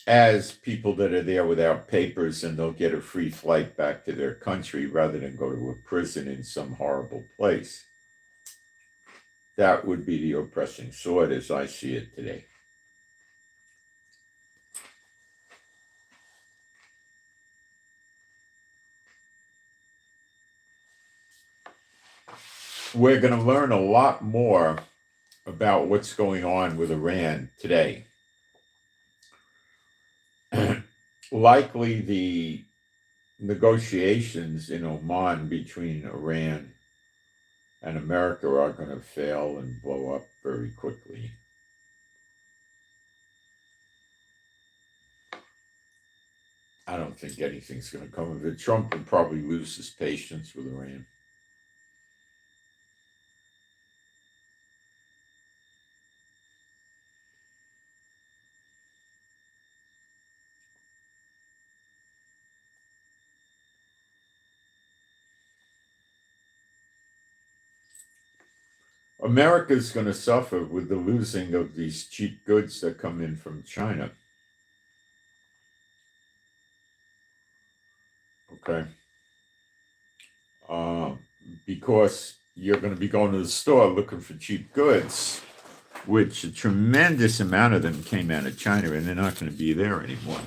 as people that are there without papers, and they'll get a free flight back to their country rather than go to a prison in some horrible place. That would be the oppressing sword as I see it today. We're going to learn a lot more about what's going on with Iran today. Likely the negotiations in Oman between Iran and America are going to fail and blow up very quickly. I don't think anything's going to come of it. Trump will probably lose his patience with Iran. America's going to suffer with the losing of these cheap goods that come in from China. Okay. Because you're going to be going to the store looking for cheap goods, which a tremendous amount of them came out of China, and they're not going to be there anymore.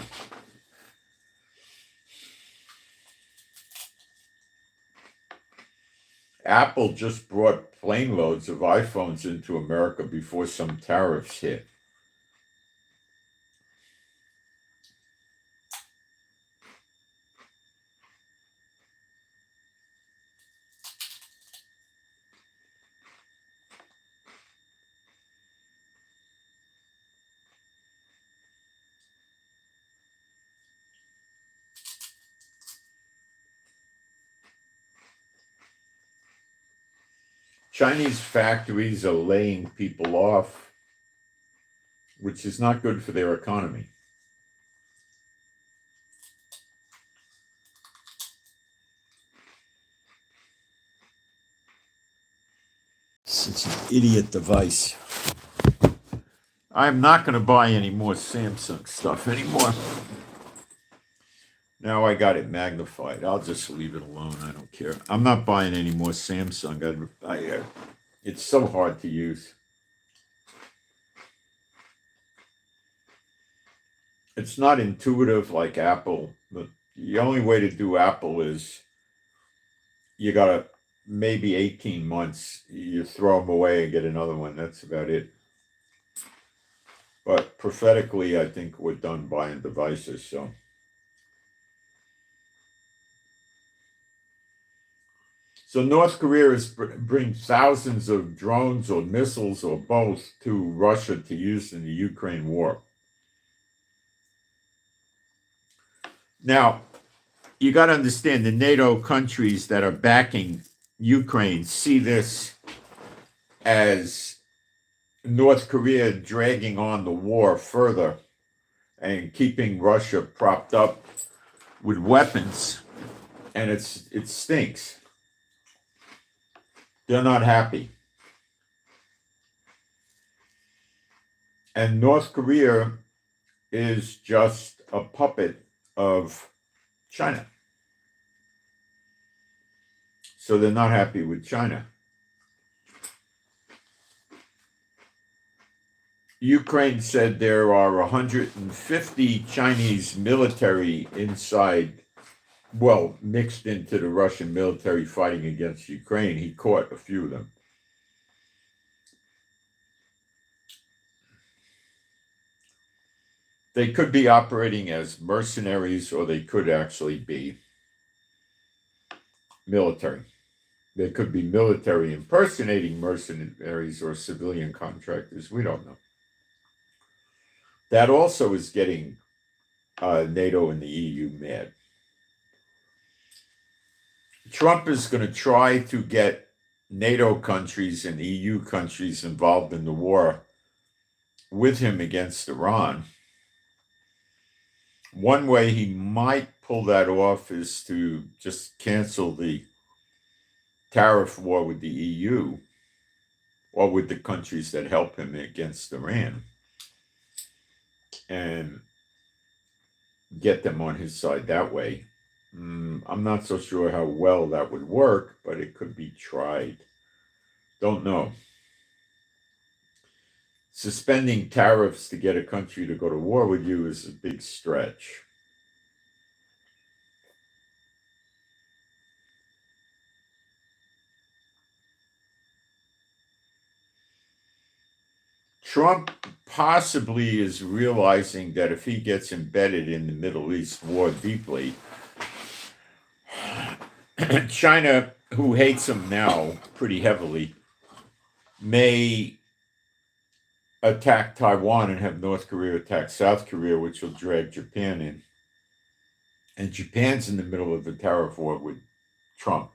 Apple just brought plane loads of iPhones into America before some tariffs hit. Chinese factories are laying people off, which is not good for their economy. Such an idiot device. I'm not going to buy any more Samsung stuff anymore. Now I got it magnified. I'll just leave it alone. I don't care. I'm not buying any more Samsung. It's so hard to use. It's not intuitive like Apple. But the only way to do Apple is you got to maybe 18 months. You throw them away and get another one. That's about it. But prophetically, I think we're done buying devices. So North Korea is bring thousands of drones or missiles or both to Russia to use in the Ukraine war. Now, you got to understand the NATO countries that are backing Ukraine see this as North Korea dragging on the war further and keeping Russia propped up with weapons, and it stinks. They're not happy. And North Korea is just a puppet of China. So they're not happy with China. Ukraine said there are 150 Chinese military mixed into the Russian military fighting against Ukraine. He caught a few of them. They could be operating as mercenaries, or they could actually be military. They could be military impersonating mercenaries or civilian contractors. We don't know. That also is getting NATO and the EU mad. Trump is going to try to get NATO countries and EU countries involved in the war with him against Iran. One way he might pull that off is to just cancel the tariff war with the EU or with the countries that help him against Iran and get them on his side that way. I'm not so sure how well that would work, but it could be tried. Don't know. Suspending tariffs to get a country to go to war with you is a big stretch. Trump possibly is realizing that if he gets embedded in the Middle East war deeply, China, who hates them now pretty heavily, may attack Taiwan and have North Korea attack South Korea, which will drag Japan in. And Japan's in the middle of the tariff war with Trump.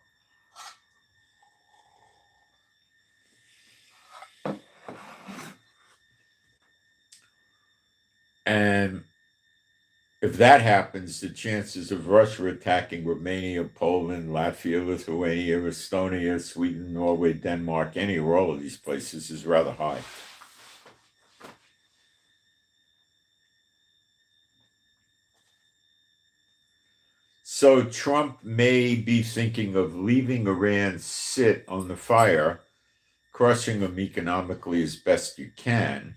And if that happens, the chances of Russia attacking Romania, Poland, Latvia, Lithuania, Estonia, Sweden, Norway, Denmark, any or all of these places is rather high. So Trump may be thinking of leaving Iran sit on the fire, crushing them economically as best you can,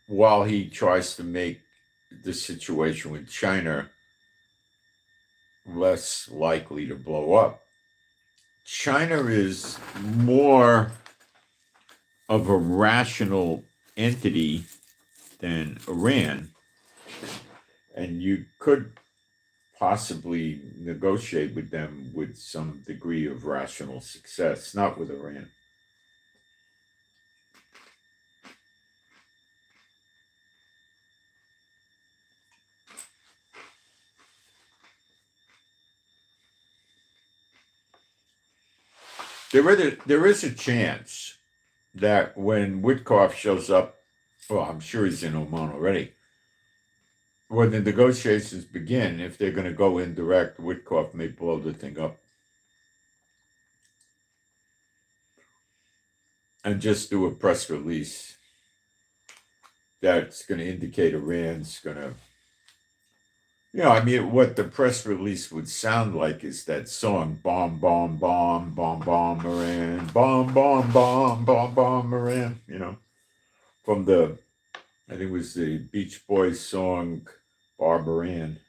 while he tries to make the situation with China less likely to blow up. China is more of a rational entity than Iran, and you could possibly negotiate with them with some degree of rational success, not with Iran. There is a chance that when Witkoff shows up, well, I'm sure he's in Oman already, when the negotiations begin, if they're going to go indirect, Witkoff may blow the thing up. And just do a press release that's going to indicate Iran's going to, what the press release would sound like is that song, bomb, bomb, bomb, bomb, bomb, Iran, bomb, bomb, bomb, bomb, bomb, Iran, from I think it was the Beach Boys song, Barbaran.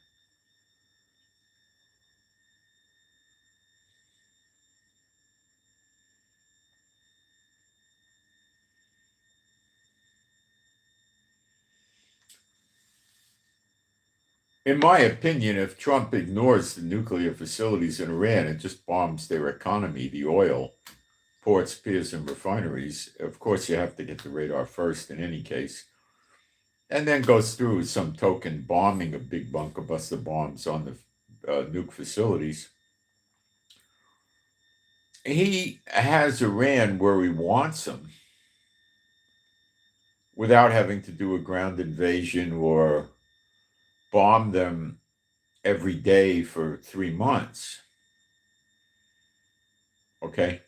In my opinion, if Trump ignores the nuclear facilities in Iran and just bombs their economy, the oil, ports, piers, and refineries, of course you have to get the radar first in any case, and then goes through some token bombing of big bunker buster bombs on the nuke facilities, he has Iran where he wants them without having to do a ground invasion or bomb them every day for 3 months. Okay?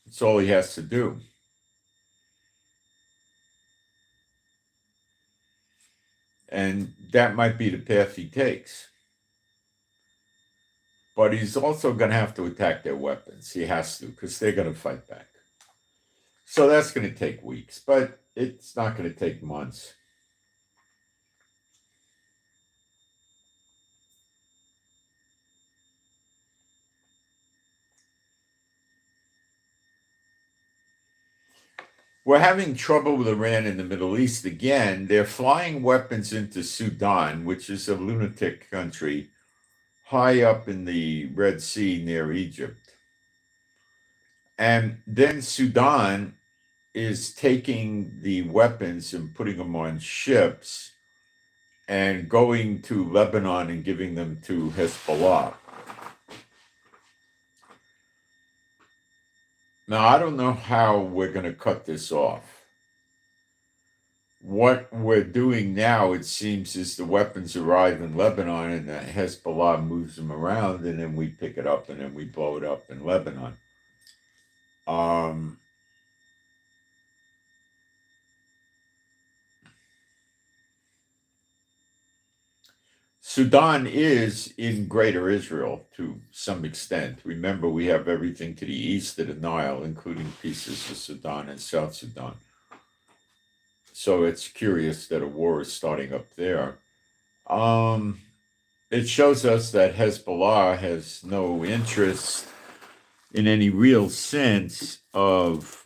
That's all he has to do. And that might be the path he takes. But he's also going to have to attack their weapons. He has to, because they're going to fight back. So that's going to take weeks, but it's not going to take months. We're having trouble with Iran in the Middle East again. They're flying weapons into Sudan, which is a lunatic country high up in the Red Sea near Egypt. And then Sudan is taking the weapons and putting them on ships and going to Lebanon and giving them to Hezbollah. Now, I don't know how we're going to cut this off. What we're doing now, it seems, is the weapons arrive in Lebanon and the Hezbollah moves them around, and then we pick it up and then we blow it up in Lebanon. Sudan is in Greater Israel to some extent. Remember, we have everything to the east of the Nile, including pieces of Sudan and South Sudan. So it's curious that a war is starting up there. It shows us that Hezbollah has no interest in any real sense of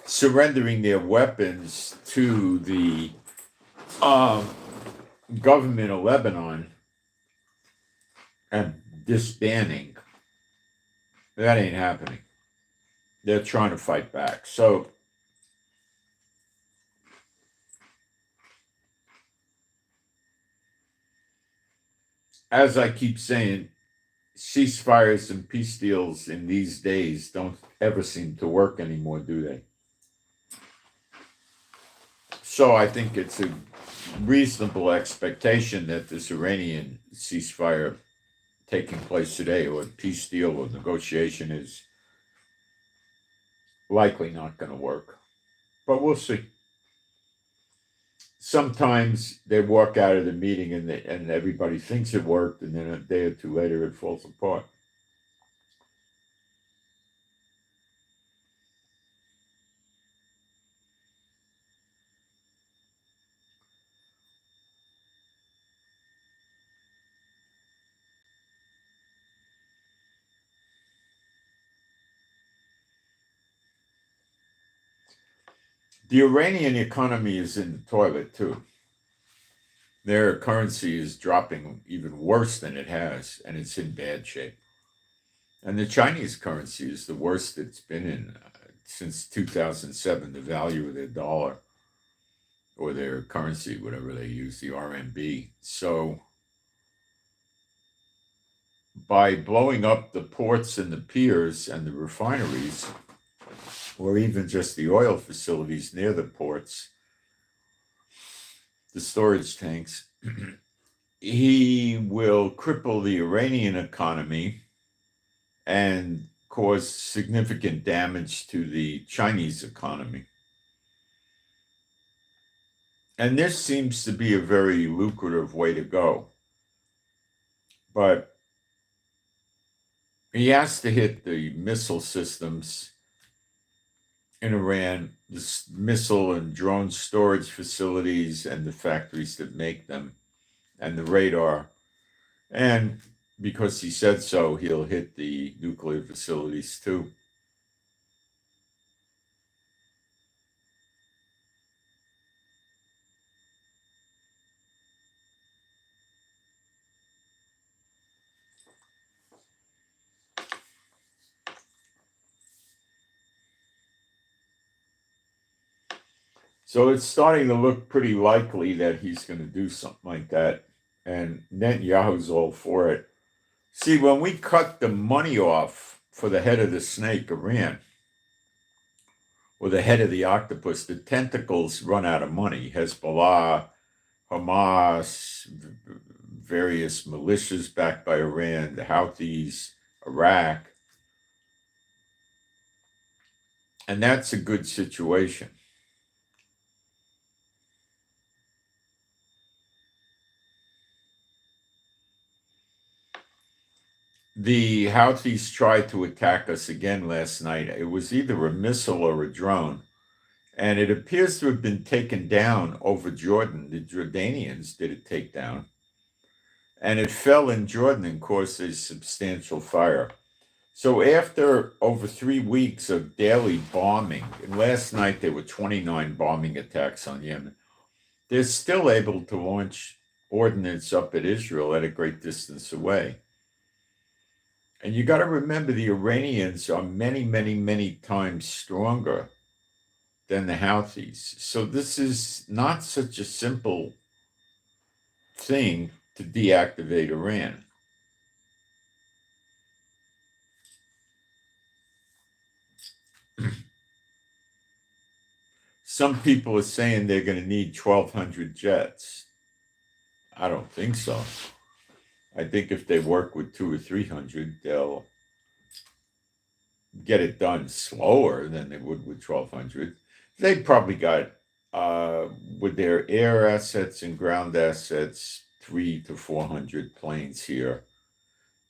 surrendering their weapons to the government of Lebanon and disbanding, that ain't happening. They're trying to fight back. So, as I keep saying, ceasefires and peace deals in these days don't ever seem to work anymore, do they? So I think it's a reasonable expectation that this Iranian ceasefire taking place today, or peace deal or negotiation, is likely not going to work. But we'll see. Sometimes they walk out of the meeting and everybody thinks it worked, and then a day or two later it falls apart. The Iranian economy is in the toilet too. Their currency is dropping even worse than it has, and it's in bad shape. And the Chinese currency is the worst it's been in since 2007. The value of their dollar, or their currency, whatever they use, the RMB. So by blowing up the ports and the piers and the refineries, or even just the oil facilities near the ports, the storage tanks, he will cripple the Iranian economy and cause significant damage to the Chinese economy. And this seems to be a very lucrative way to go. But he has to hit the missile systems in Iran, the missile and drone storage facilities and the factories that make them, and the radar. And because he said so, he'll hit the nuclear facilities too. So it's starting to look pretty likely that he's going to do something like that. And Netanyahu's all for it. See, when we cut the money off for the head of the snake, Iran, or the head of the octopus, the tentacles run out of money. Hezbollah, Hamas, various militias backed by Iran, the Houthis, Iraq. And that's a good situation. The Houthis tried to attack us again last night. It was either a missile or a drone. And it appears to have been taken down over Jordan. The Jordanians did it take down. And it fell in Jordan and caused a substantial fire. So after over 3 weeks of daily bombing, and last night there were 29 bombing attacks on Yemen, they're still able to launch ordnance up at Israel at a great distance away. And you got to remember, the Iranians are many, many, many times stronger than the Houthis. So this is not such a simple thing to deactivate Iran. Some people are saying they're going to need 1,200 jets. I don't think so. I think if they work with 200 or 300, they'll get it done slower than they would with 1,200. They probably got, with their air assets and ground assets, 300 to 400 planes here.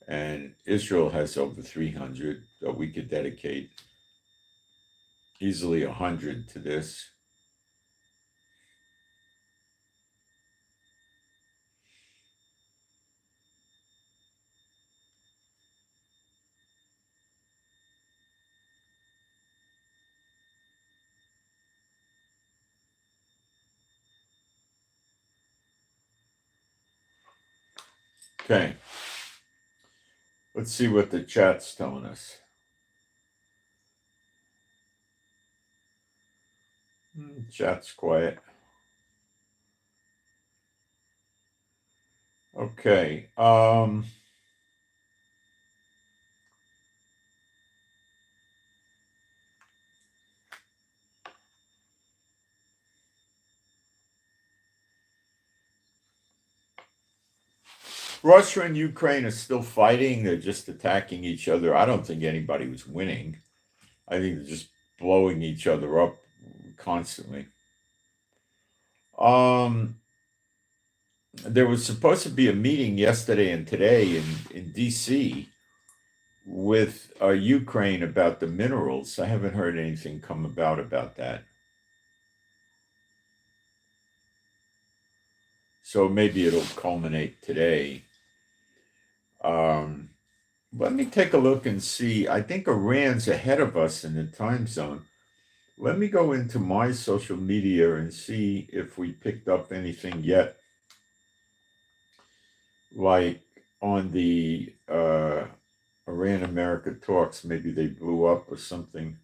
And Israel has over 300 that we could dedicate easily 100 to this. Okay. Let's see what the chat's telling us. Chat's quiet. Okay. Russia and Ukraine are still fighting. They're just attacking each other. I don't think anybody was winning. I think they're just blowing each other up constantly. There was supposed to be a meeting yesterday and today in DC with Ukraine about the minerals. I haven't heard anything come about that. So maybe it'll culminate today. Let me take a look and see. I think Iran's ahead of us in the time zone. Let me go into my social media and see if we picked up anything yet. Like on the Iran-America talks, maybe they blew up or something.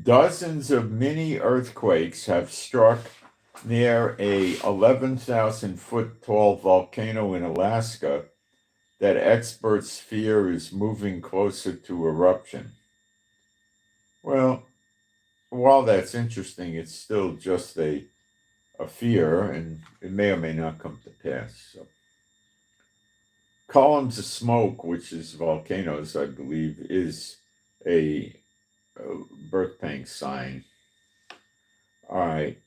Dozens of mini earthquakes have struck near a 11,000 foot tall volcano in Alaska that experts fear is moving closer to eruption. Well, while that's interesting, it's still just a fear, and it may or may not come to pass. So. Columns of smoke, which is volcanoes, I believe, is a birth pang sign. All right.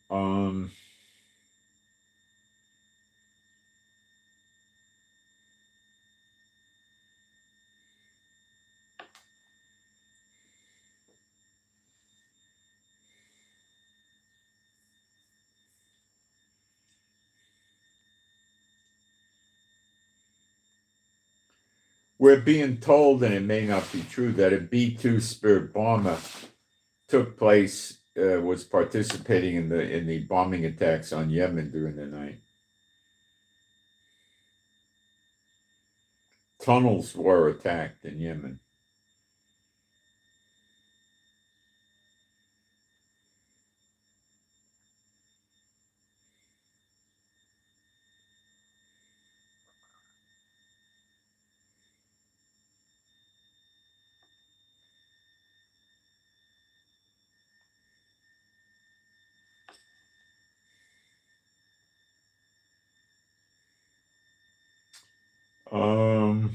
We're being told, and it may not be true, that a B-2 Spirit bomber took place, was participating in the bombing attacks on Yemen during the night. Tunnels were attacked in Yemen. Um,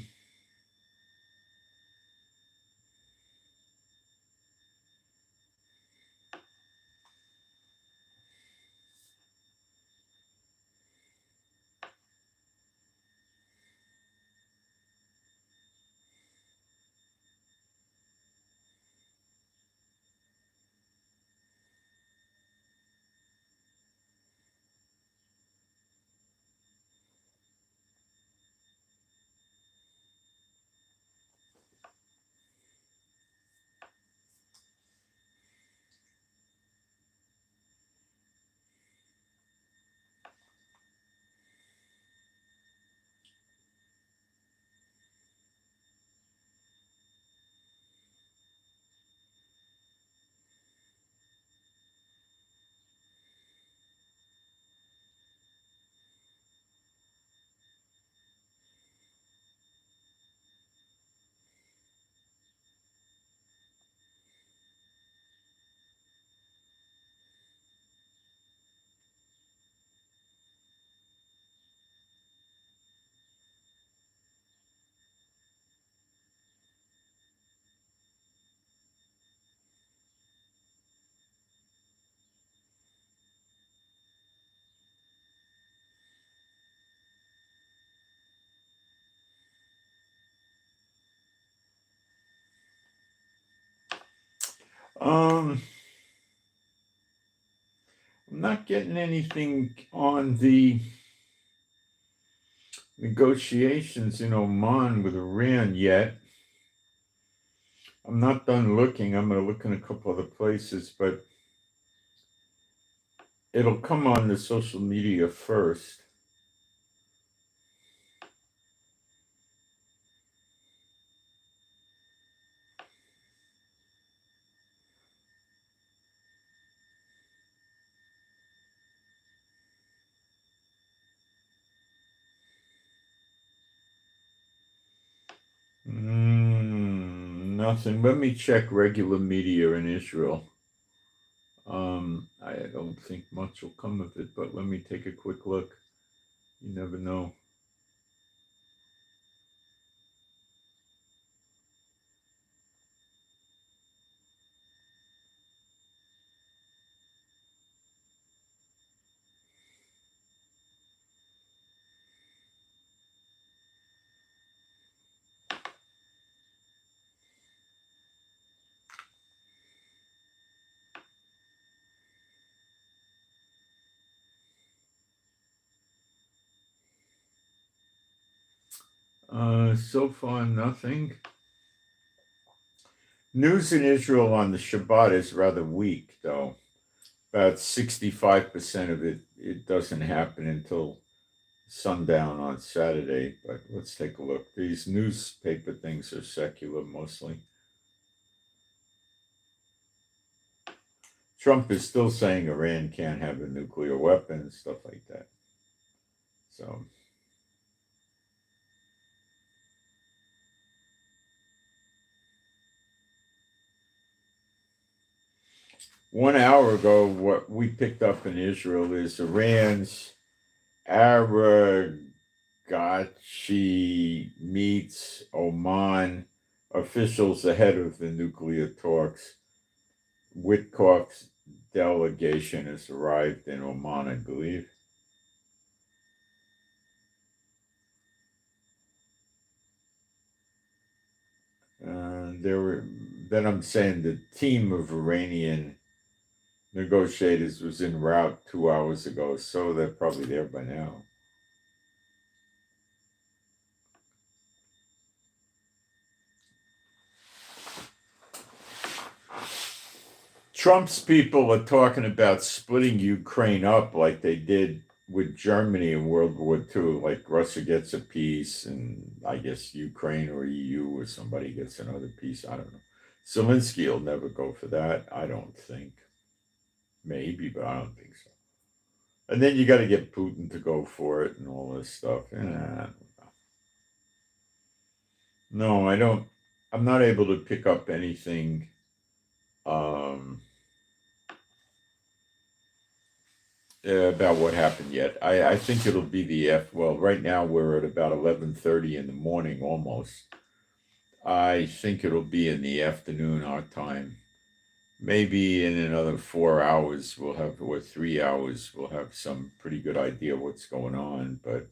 um, not getting anything on the negotiations in Oman with Iran yet. I'm not done looking. I'm going to look in a couple other places, but it'll come on the social media first. Nothing. Let me check regular media in Israel. I don't think much will come of it, but let me take a quick look. You never know. So far, nothing. News in Israel on the Shabbat is rather weak, though. About 65% of it doesn't happen until sundown on Saturday. But let's take a look. These newspaper things are secular mostly. Trump is still saying Iran can't have a nuclear weapon, stuff like that. So. One hour ago, what we picked up in Israel is Iran's Aragachi meets Oman officials ahead of the nuclear talks. Witkoff's delegation has arrived in Oman, I believe. Then I'm saying the team of Iranian negotiators was en route 2 hours ago, so they're probably there by now. Trump's people are talking about splitting Ukraine up like they did with Germany in World War II, like Russia gets a piece and I guess Ukraine or EU or somebody gets another piece. I don't know. Zelensky will never go for that, I don't think. Maybe, but I don't think so. And then you got to get Putin to go for it and all this stuff. No, I don't. I'm not able to pick up anything about what happened yet. I think it'll be well, right now we're at about 11:30 in the morning almost. I think it'll be in the afternoon our time. Maybe in another 4 hours or 3 hours, we'll have some pretty good idea what's going on. But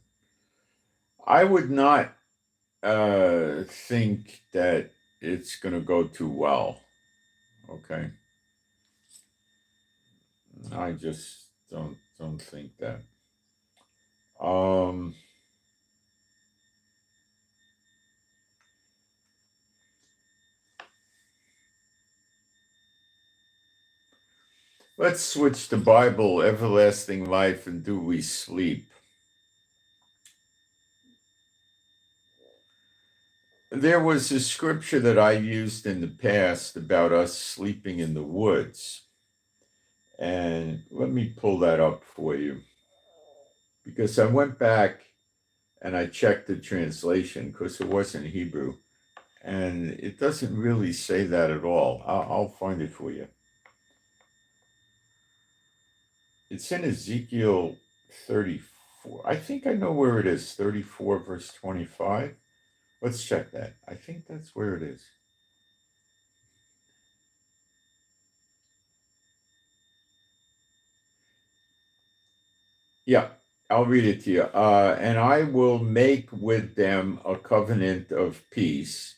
I would not think that it's going to go too well. Okay. I just don't think that. Let's switch to Bible, everlasting life, and do we sleep? There was a scripture that I used in the past about us sleeping in the woods. And let me pull that up for you. Because I went back and I checked the translation because it wasn't Hebrew. And it doesn't really say that at all. I'll find it for you. It's in Ezekiel 34. I think I know where it is. 34 verse 25. Let's check that. I think that's where it is. Yeah, I'll read it to you. And I will make with them a covenant of peace,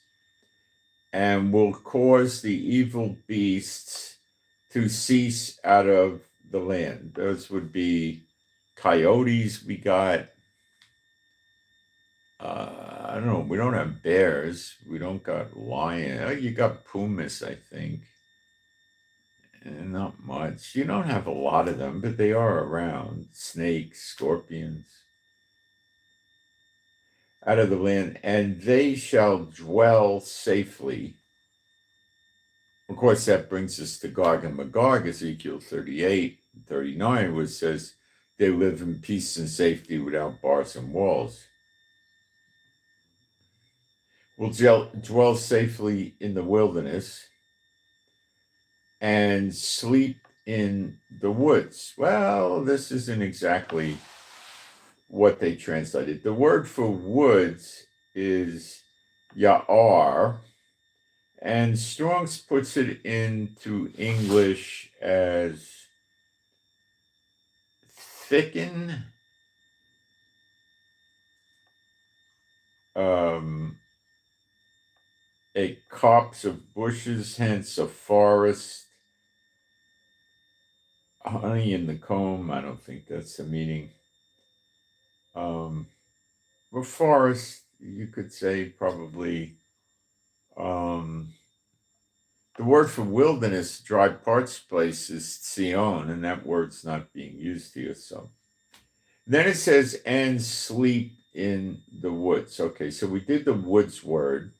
and will cause the evil beasts to cease out of the land. Those would be coyotes. We got, I don't know, we don't have bears. We don't got lion. Oh, you got pumas, I think. And not much. You don't have a lot of them, but they are around. Snakes, scorpions. Out of the land, and they shall dwell safely. Of course, that brings us to Gog and Magog, Ezekiel 38, 39, which says they live in peace and safety without bars and walls. Will dwell safely in the wilderness and sleep in the woods. Well, this isn't exactly what they translated. The word for woods is ya'ar, and Strong's puts it into English as thicken, a copse of bushes, hence a forest. Honey in the comb, I don't think that's the meaning. Well, forest, you could say probably. The word for wilderness, dry parts place, is Sion, and that word's not being used here. So then it says, and sleep in the woods. Okay, so we did the woods word.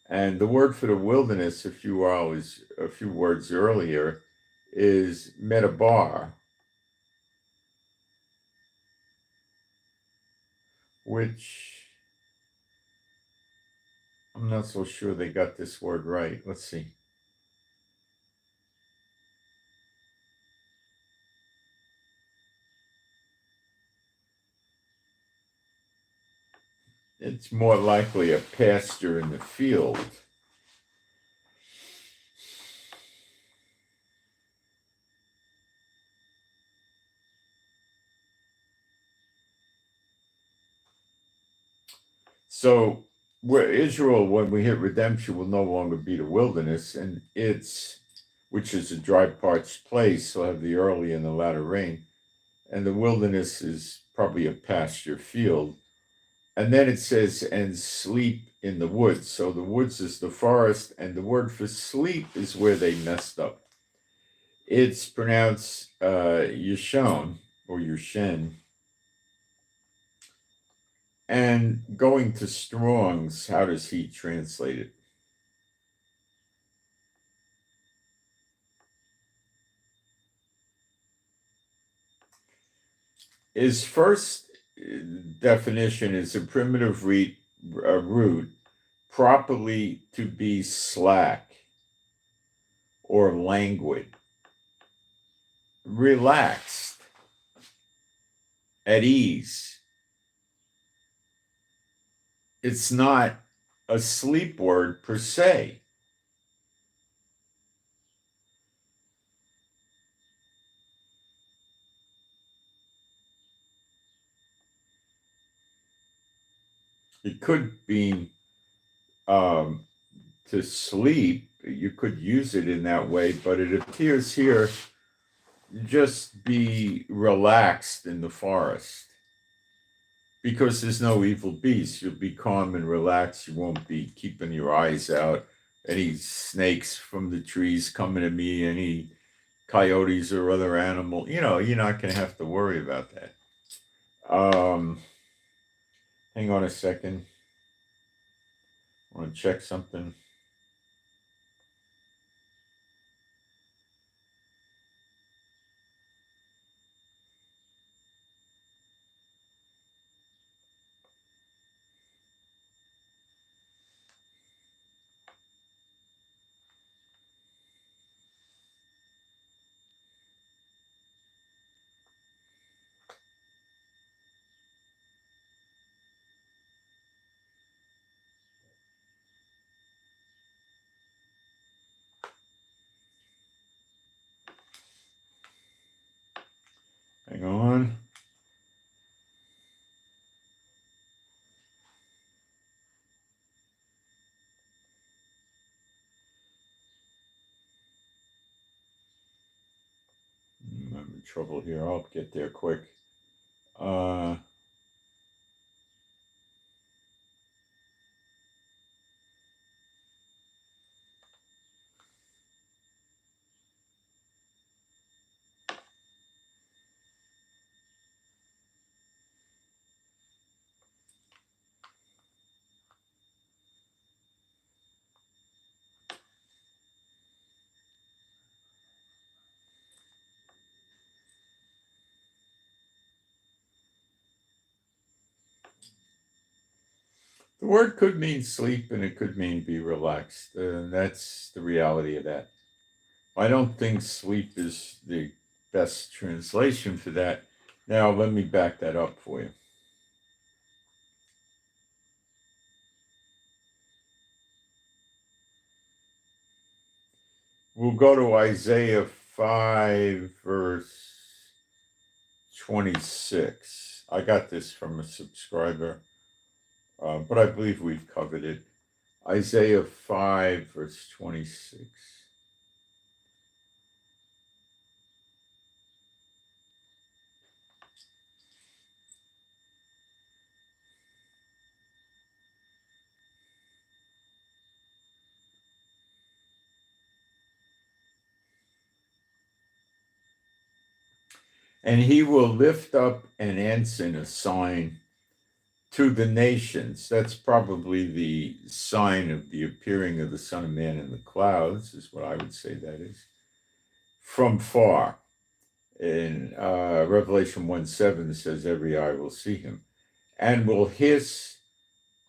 And the word for the wilderness, a few words earlier, is medabar, which I'm not so sure they got this word right. Let's see. It's more likely a pasture in the field. So where Israel, when we hit redemption, will no longer be the wilderness, and which is a dry parched place, will have the early and the latter rain. And the wilderness is probably a pasture field. And then it says, and sleep in the woods. So the woods is the forest, and the word for sleep is where they messed up. It's pronounced Yeshon or Yushen. And going to Strong's, how does he translate it? His first definition is a primitive root properly to be slack or languid, relaxed, at ease. It's not a sleep word per se. It could mean to sleep. You could use it in that way, but it appears here just be relaxed in the forest. Because there's no evil beast. You'll be calm and relaxed. You won't be keeping your eyes out. Any snakes from the trees coming to me, any coyotes or other animal, you're not going to have to worry about that. Hang on a second. I want to check something. trouble here. I'll get there quick. The word could mean sleep and it could mean be relaxed. That's the reality of that. I don't think sleep is the best translation for that. Now, let me back that up for you. We'll go to Isaiah 5, verse 26. I got this from a subscriber, but I believe we've covered it. Isaiah 5, verse 26. And he will lift up an ensign, a sign to the nations. That's probably the sign of the appearing of the Son of Man in the clouds, is what I would say that is. From far. In Revelation 1:7 says, every eye will see him, and will hiss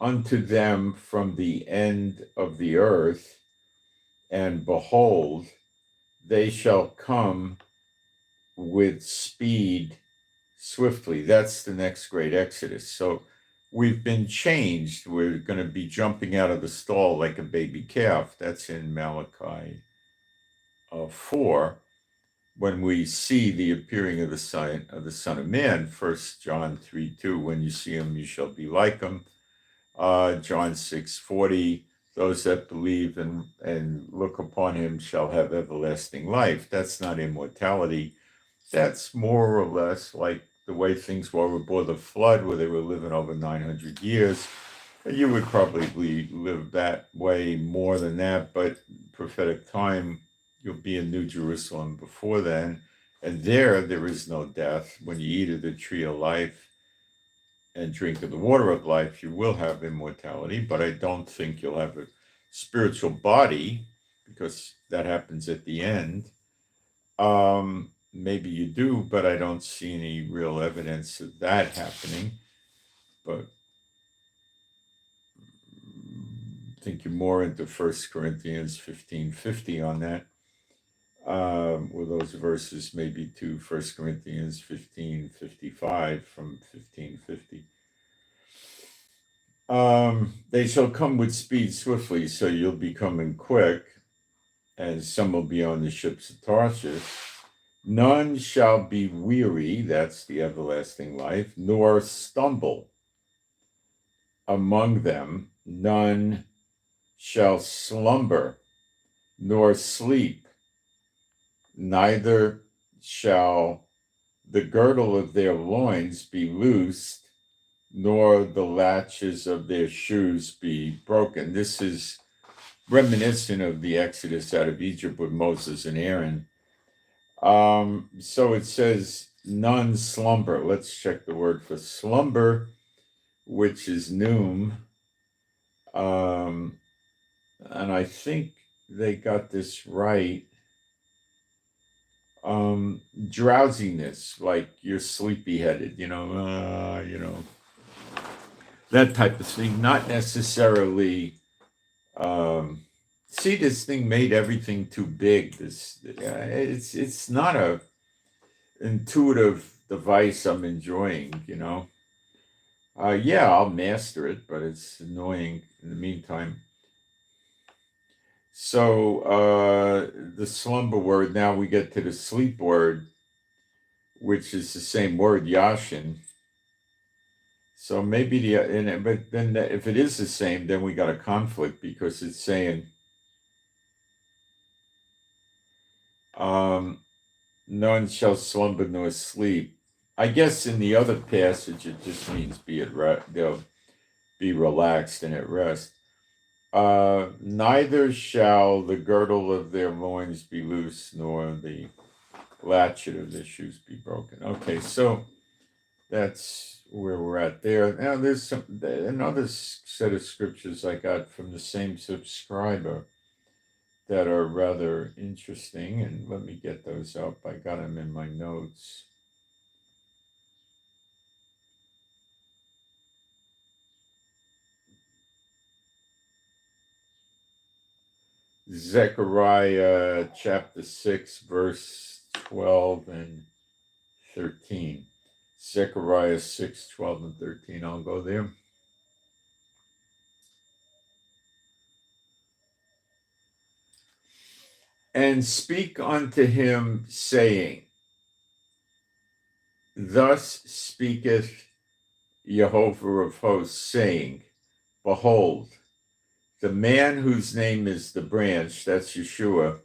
unto them from the end of the earth, and behold, they shall come with speed swiftly. That's the next great Exodus. So we've been changed. We're going to be jumping out of the stall like a baby calf. That's in Malachi 4. When we see the appearing of the Son of Man, 1 John 3:2, when you see him, you shall be like him. John 6:40, those that believe and look upon him shall have everlasting life. That's not immortality. That's more or less like the way things were before the flood, where they were living over 900 years. You would probably live that way more than that, but prophetic time, you'll be in New Jerusalem before then. And there is no death. When you eat of the tree of life and drink of the water of life, you will have immortality, but I don't think you'll have a spiritual body, because that happens at the end. Maybe you do, but I don't see any real evidence of that happening. But I think you're more into 1 Corinthians 15:50 on that. With those verses, maybe to 1 Corinthians 15:55 from 15:50. They shall come with speed swiftly, so you'll be coming quick, and some will be on the ships of Tarshish. None shall be weary, that's the everlasting life, nor stumble among them. None shall slumber, nor sleep, neither shall the girdle of their loins be loosed, nor the latches of their shoes be broken. This is reminiscent of the Exodus out of Egypt with Moses and Aaron. So it says, none slumber. Let's check the word for slumber, which is noom. And I think they got this right. Drowsiness, like you're sleepy-headed, that type of thing. Not necessarily. See, this thing made everything too big. It's not a intuitive device I'm enjoying. Yeah, I'll master it, but it's annoying in the meantime. So the slumber word, now we get to the sleep word, which is the same word, yashin. So maybe but then if it is the same, then we got a conflict, because it's saying none shall slumber nor sleep. I guess in the other passage it just means they'll be relaxed and at rest. Neither shall the girdle of their loins be loose, nor the latchet of their shoes be broken. Okay, so that's where we're at there. Now there's another set of scriptures I got from the same subscriber that are rather interesting, and let me get those up. I got them in my notes. Zechariah chapter 6, verse 12 and 13. Zechariah 6, 12 and 13. I'll go there. And speak unto him, saying, Thus speaketh Jehovah of hosts, saying, Behold, the man whose name is the branch, that's Yeshua,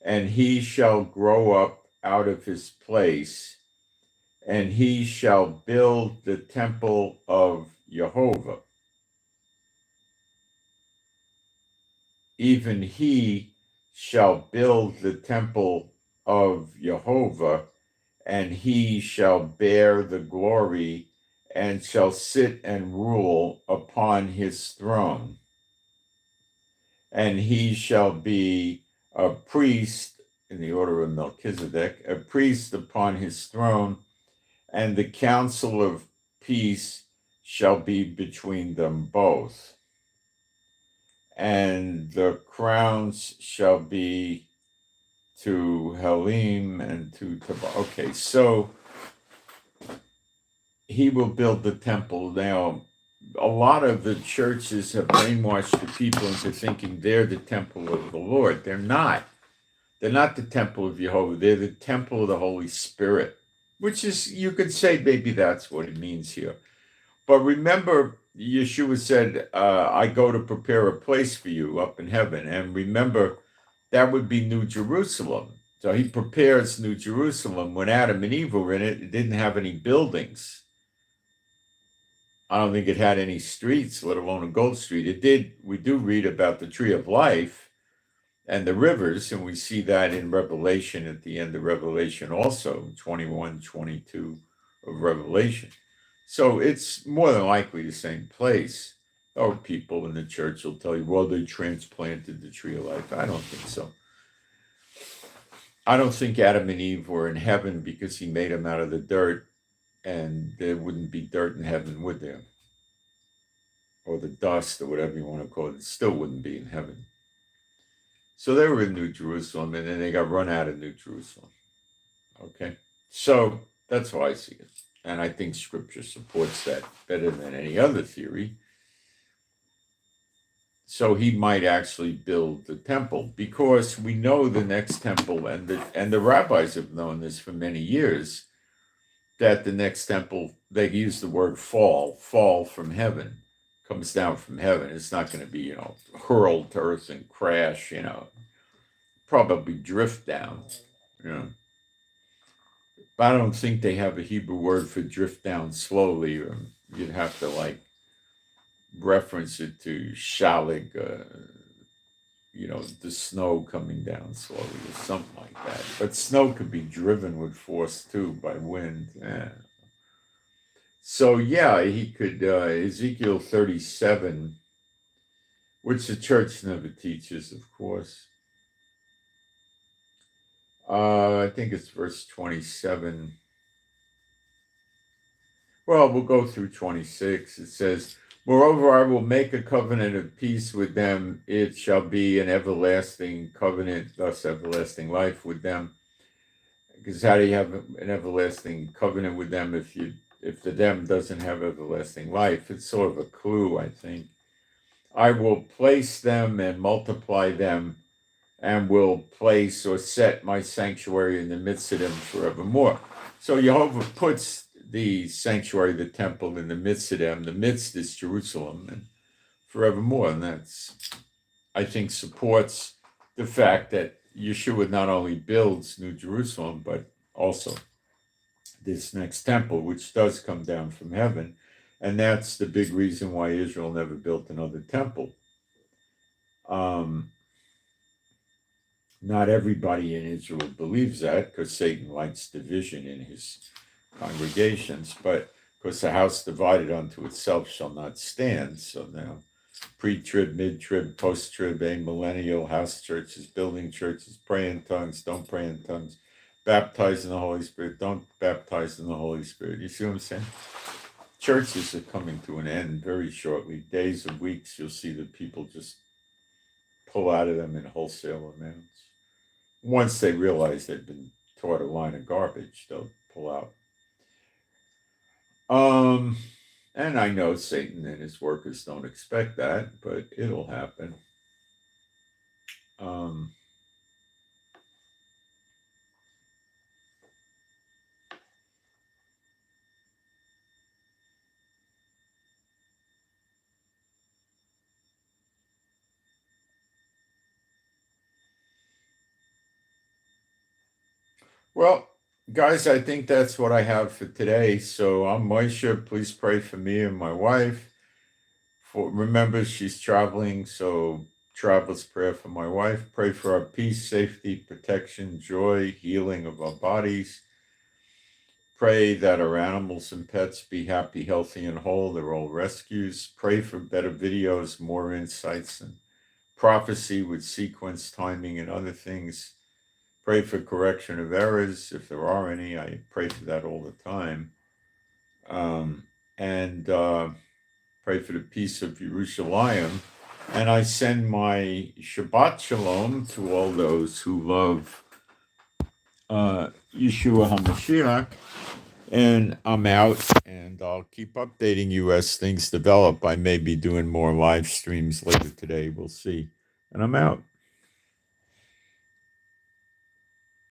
and he shall grow up out of his place, and he shall build the temple of Jehovah. Even he shall build the temple of Jehovah, and he shall bear the glory, and shall sit and rule upon his throne. And he shall be a priest in the order of Melchizedek, a priest upon his throne, and the counsel of peace shall be between them both. And the crowns shall be to Helim and to Tabah. Okay, so he will build the temple. Now, a lot of the churches have brainwashed the people into thinking they're the temple of the Lord. They're not. They're not the temple of Jehovah. They're the temple of the Holy Spirit, which is, you could say maybe that's what it means here. But remember, Yeshua said, I go to prepare a place for you up in heaven. And remember, that would be New Jerusalem. So he prepares New Jerusalem. When Adam and Eve were in it, it didn't have any buildings. I don't think it had any streets, let alone a gold street. It did. We do read about the tree of life and the rivers, and we see that in Revelation, at the end of Revelation also, 21, 22 of Revelation. So it's more than likely the same place. Or people in the church will tell you, well, they transplanted the tree of life. I don't think so. I don't think Adam and Eve were in heaven because he made them out of the dirt, and there wouldn't be dirt in heaven, would there? Or the dust, or whatever you want to call it. It still wouldn't be in heaven. So they were in New Jerusalem, and then they got run out of New Jerusalem. Okay? So that's how I see it. And I think Scripture supports that better than any other theory. So he might actually build the temple, because we know the next temple, and the rabbis have known this for many years, that the next temple, they use the word fall from heaven, comes down from heaven. It's not going to be, hurled to earth and crash, probably drift down, But I don't think they have a Hebrew word for drift down slowly, or you'd have to reference it to shalig, the snow coming down slowly or something like that. But snow could be driven with force too by wind. Yeah. So yeah, he could, Ezekiel 37, which the church never teaches, of course. I think it's verse 27. Well, we'll go through 26. It says, Moreover, I will make a covenant of peace with them. It shall be an everlasting covenant, thus everlasting life with them. Because how do you have an everlasting covenant with them if the them doesn't have everlasting life? It's sort of a clue, I think. I will place them and multiply them, and will place or set my sanctuary in the midst of them forevermore. So Jehovah puts the sanctuary, the temple, in the midst of them. The midst is Jerusalem, and forevermore. And that's, I think, supports the fact that Yeshua not only builds New Jerusalem, but also this next temple, which does come down from heaven. And that's the big reason why Israel never built another temple. Not everybody in Israel believes that, because Satan likes division in his congregations, but because the house divided unto itself shall not stand. So now, pre-trib, mid-trib, post-trib, amillennial, house churches, building churches, pray in tongues, don't pray in tongues, baptize in the Holy Spirit, don't baptize in the Holy Spirit. You see what I'm saying? Churches are coming to an end very shortly. Days or weeks, you'll see that people just pull out of them in wholesale amounts. Once they realize they've been taught a line of garbage, they'll pull out. And I know Satan and his workers don't expect that, but it'll happen. Well, guys, I think that's what I have for today. So I'm Moshe. Please pray for me and my wife. Remember, she's traveling, so travel's prayer for my wife. Pray for our peace, safety, protection, joy, healing of our bodies. Pray that our animals and pets be happy, healthy, and whole. They're all rescues. Pray for better videos, more insights, and prophecy with sequence, timing, and other things. Pray for correction of errors, if there are any. I pray for that all the time. And pray for the peace of Jerusalem. And I send my Shabbat Shalom to all those who love Yeshua HaMashiach. And I'm out, and I'll keep updating you as things develop. I may be doing more live streams later today. We'll see. And I'm out.